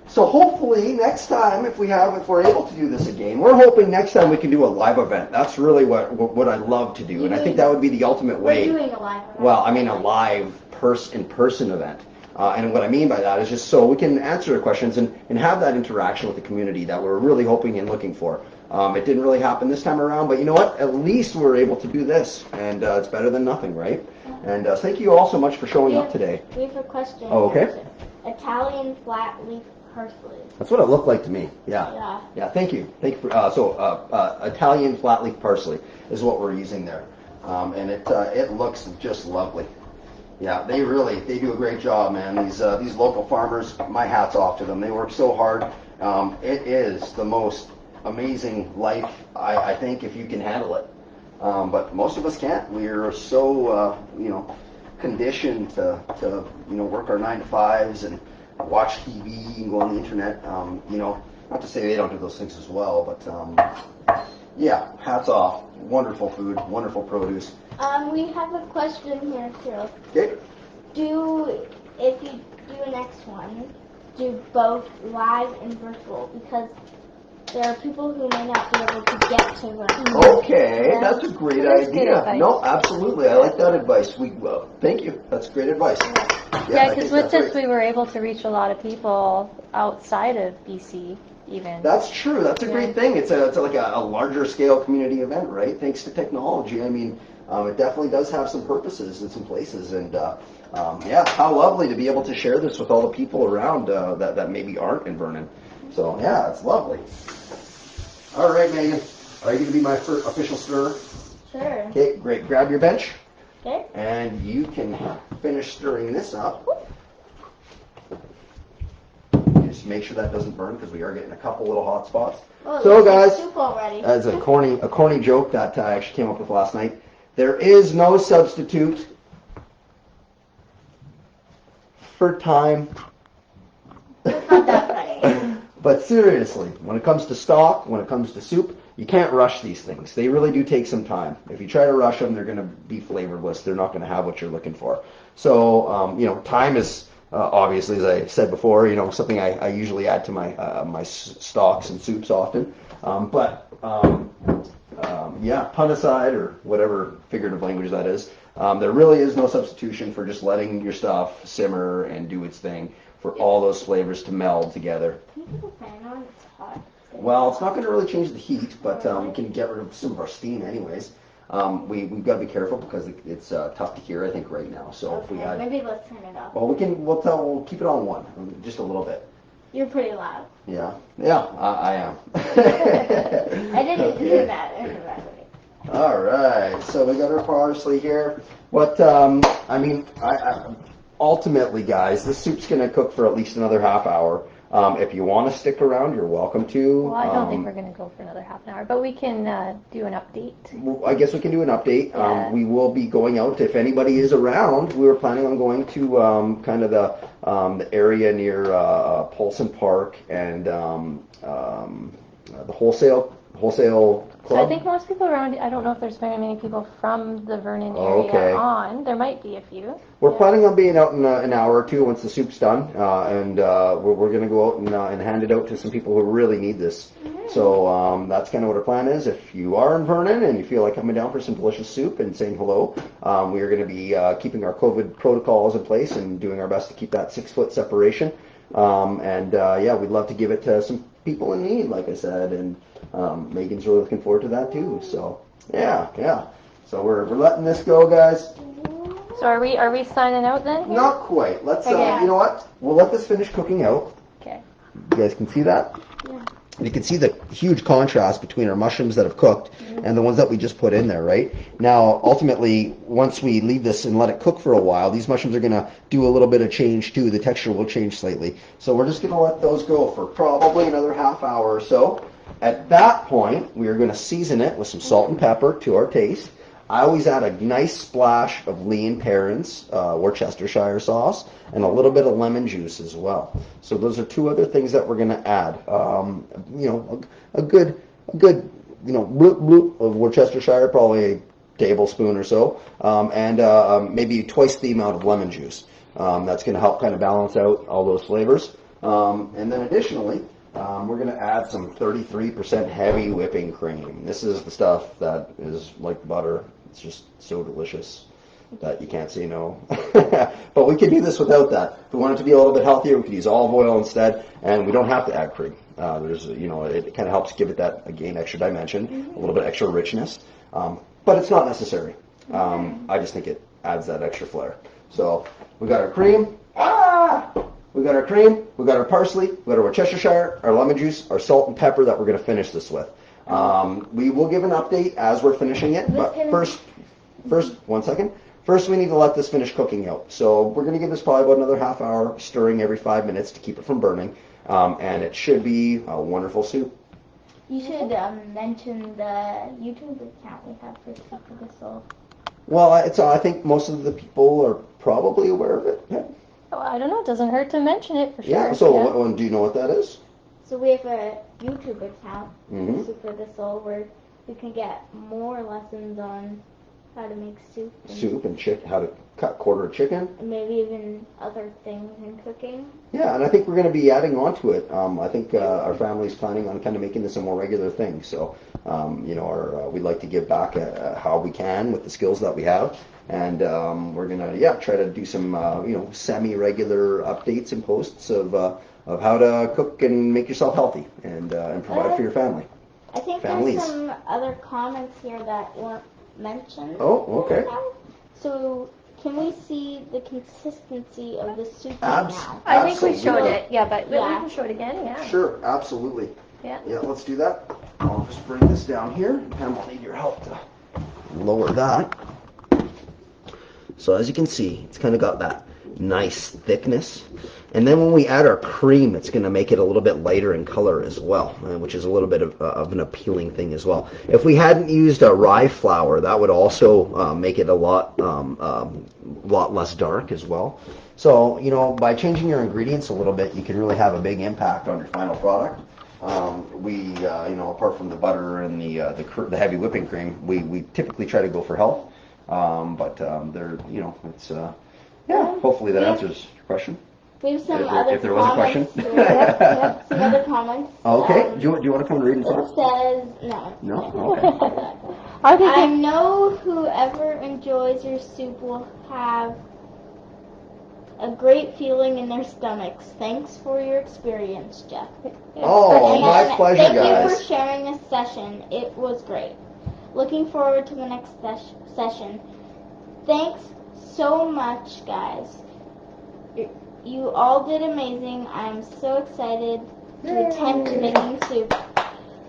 So hopefully next time, if we're able to do this again, we're hoping next time we can do a live event. That's really what I'd love to do, and I think that would be the ultimate way. We're doing a live event. Well, I mean a live in-person event. And what I mean by that is just so we can answer the questions and have that interaction with the community that we're really hoping and looking for. It didn't really happen this time around, but you know what? At least we're able to do this, and it's better than nothing, right? And thank you all so much for showing up today. We have a question. Oh, okay. Italian flat leaf parsley. That's what it looked like to me. Yeah. Yeah. Yeah. Thank you. Thank you for Italian flat leaf parsley is what we're using there, and it looks just lovely. Yeah, they do a great job, man. These local farmers, my hat's off to them. They work so hard. It is the most amazing life, I think, if you can handle it. But most of us can't. We're so conditioned to work our 9 to 5s and watch TV and go on the internet. Not to say they don't do those things as well, but yeah, hats off. Wonderful food, wonderful produce. We have a question here too. Okay. If you do next one, do both live and virtual, because there are people who may not be able to get to them. Okay, that's a great That's good idea. advice. No, absolutely. I like that advice. Thank you. That's great advice. Yeah, I because think with that's this, right. we were able to reach a lot of people outside of BC, even. That's true. That's a great thing. It's like a larger scale community event, right? Thanks to technology. I mean, it definitely does have some purposes in some places, and yeah, how lovely to be able to share this with all the people around that maybe aren't in Vernon. So yeah, it's lovely. All right, Megan, are you going to be my first official stirrer? Sure. Okay, great. Grab your bench, Okay. and you can finish stirring this up. Just make sure that doesn't burn because we are getting a couple little hot spots. Oh, So, it looks like guys, soup already. as a corny joke that I actually came up with last night, there is no substitute for time. It's not that funny. But seriously, when it comes to stock, when it comes to soup, you can't rush these things. They really do take some time. If you try to rush them, they're going to be flavorless. They're not going to have what you're looking for. So, time is obviously, as I said before, something I usually add to my stocks and soups often. Yeah, pun aside, or whatever figurative language that is, there really is no substitution for just letting your stuff simmer and do its thing for all those flavors to meld together. Can you put the fan on? It's hot. Well, it's not going to really change the heat, but we can get rid of some of our steam anyways. We've got to be careful because it's tough to hear, I think, right now. So if we add, Maybe let's turn it off. well, we'll keep it on 1, just a little bit. You're pretty loud. Yeah, I am. I didn't do that. All right, so we got our parsley here. What I ultimately, guys, this soup's going to cook for at least another half hour. If you want to stick around, you're welcome to. Well, I don't think we're going to go for another half an hour, but we can do an update. I guess we can do an update. Yeah. We will be going out. If anybody is around, we were planning on going to kind of the area near Polson Park and the wholesale club. So I think most people around, I don't know if there's very many people from the Vernon area Okay. on. There might be a few. We're planning on being out in an hour or two once the soup's done, and we're going to go out and hand it out to some people who really need this. So that's kind of what our plan is. If you are in Vernon and you feel like coming down for some delicious soup and saying hello, we are going to be keeping our COVID protocols in place and doing our best to keep that 6-foot separation. Yeah, we'd love to give it to some people in need, like I said, and Megan's really looking forward to that too. So yeah. So we're letting this go, guys. So are we signing out then? Here? Not quite. Let's. Okay. You know what? We'll let this finish cooking out. Okay. You guys can see that. Yeah. You can see the huge contrast between our mushrooms that have cooked and the ones that we just put in there, right? Now, ultimately, once we leave this and let it cook for a while, these mushrooms are going to do a little bit of change too. The texture will change slightly. So we're just going to let those go for probably another half hour or so. At that point, we are going to season it with some salt and pepper to our taste. I always add a nice splash of Lean Perrins, Worcestershire sauce, and a little bit of lemon juice as well. So those are 2 other things that we're going to add. A good bloop bloop of Worcestershire, probably tablespoon or so, and maybe twice the amount of lemon juice. That's going to help kind of balance out all those flavors. And then additionally, we're going to add some 33% heavy whipping cream. This is the stuff that is like butter. It's just so delicious that you can't say no. But we could do this without that. If we want it to be a little bit healthier, we could use olive oil instead, and we don't have to add cream. It kind of helps give it that, again, extra dimension, a little bit extra richness. But it's not necessary. I just think it adds that extra flair. So we got our cream. We got our cream. We got our parsley. We got our Worcestershire, our lemon juice, our salt and pepper that we're going to finish this with. We will give an update as we're finishing it. But first, 1 second. First, we need to let this finish cooking out. So we're going to give this probably about another half hour, stirring every 5 minutes to keep it from burning. And it should be a wonderful soup. You should mention the YouTube account we have for Soup for the Soul. Well, I think most of the people are probably aware of it. Yeah. Oh, I don't know. It doesn't hurt to mention it for sure. Yeah. So, do you know what that is? So we have a YouTube account, Soup for the Soul, where you can get more lessons on how to make soup. And how to cut quarter chicken. And maybe even other things in cooking. Yeah, and I think we're going to be adding on to it. I think our family's planning on kind of making this a more regular thing. So, we'd like to give back how we can with the skills that we have. And we're going to, try to do some, semi-regular updates and posts of how to cook and make yourself healthy and provide for your family. I think there's some other comments here that weren't mentioned. Oh, okay. So, can we see the consistency of the soup right now? I think we showed it, but we can show it again, yeah. Sure, absolutely. Yeah, let's do that. I'll just bring this down here. Pam will need your help to lower that. So as you can see, it's kind of got that nice thickness. And then when we add our cream, it's going to make it a little bit lighter in color as well, which is a little bit of an appealing thing as well. If we hadn't used a rye flour, that would also make it a lot less dark as well. So, by changing your ingredients a little bit, you can really have a big impact on your final product. Apart from the butter and the heavy whipping cream, we typically try to go for health. Hopefully that answers your question. We have some other if there was a question. We have some other comments. Okay. Do you want to come and read and talk? It says no. No. Okay. I know whoever enjoys your soup will have a great feeling in their stomachs. Thanks for your experience, Jeff. Oh, my pleasure, guys. Thank you for sharing this session. It was great. Looking forward to the next session. Thanks so much, guys. You all did amazing. I'm so excited to attempt making soup.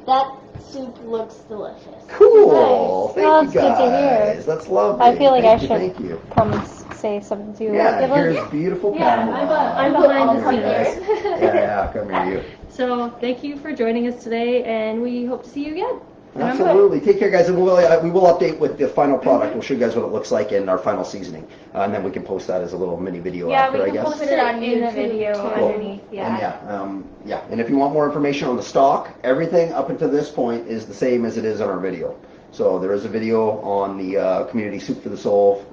That soup looks delicious. Cool. Nice. Thank you Good to hear. guys. That's lovely. I feel like I should Thank you. come and say something too. Yeah, here's beautiful Pamela. I'm behind the Come here, scenes. guys. Yeah, come here, you. So thank you for joining us today, and we hope to see you again. Absolutely. Take care, guys, and we will update with the final product. We'll show you guys what it looks like in our final seasoning, and then we can post that as a little mini video after, I guess. Yeah, we can post it on the video underneath. And if you want more information on the stock, everything up until this point is the same as it is on our video. So there is a video on the Community Soup for the Soul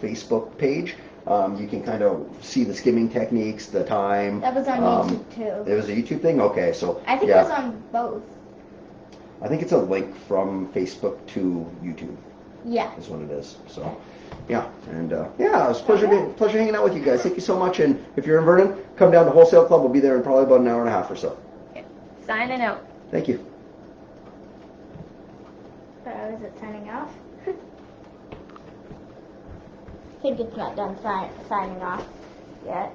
Facebook page. You can kind of see the skimming techniques, the time. That was on YouTube too. It was a YouTube thing? Okay, so I think it was on both. I think it's a link from Facebook to YouTube. Yeah. Is what it is. So, and it was a pleasure hanging out with you guys. Thank you so much. And if you're in Vernon, come down to Wholesale Club. We'll be there in probably about an hour and a half or so. Okay. Signing out. Thank you. Is it signing off? I think it's not done signing off yet.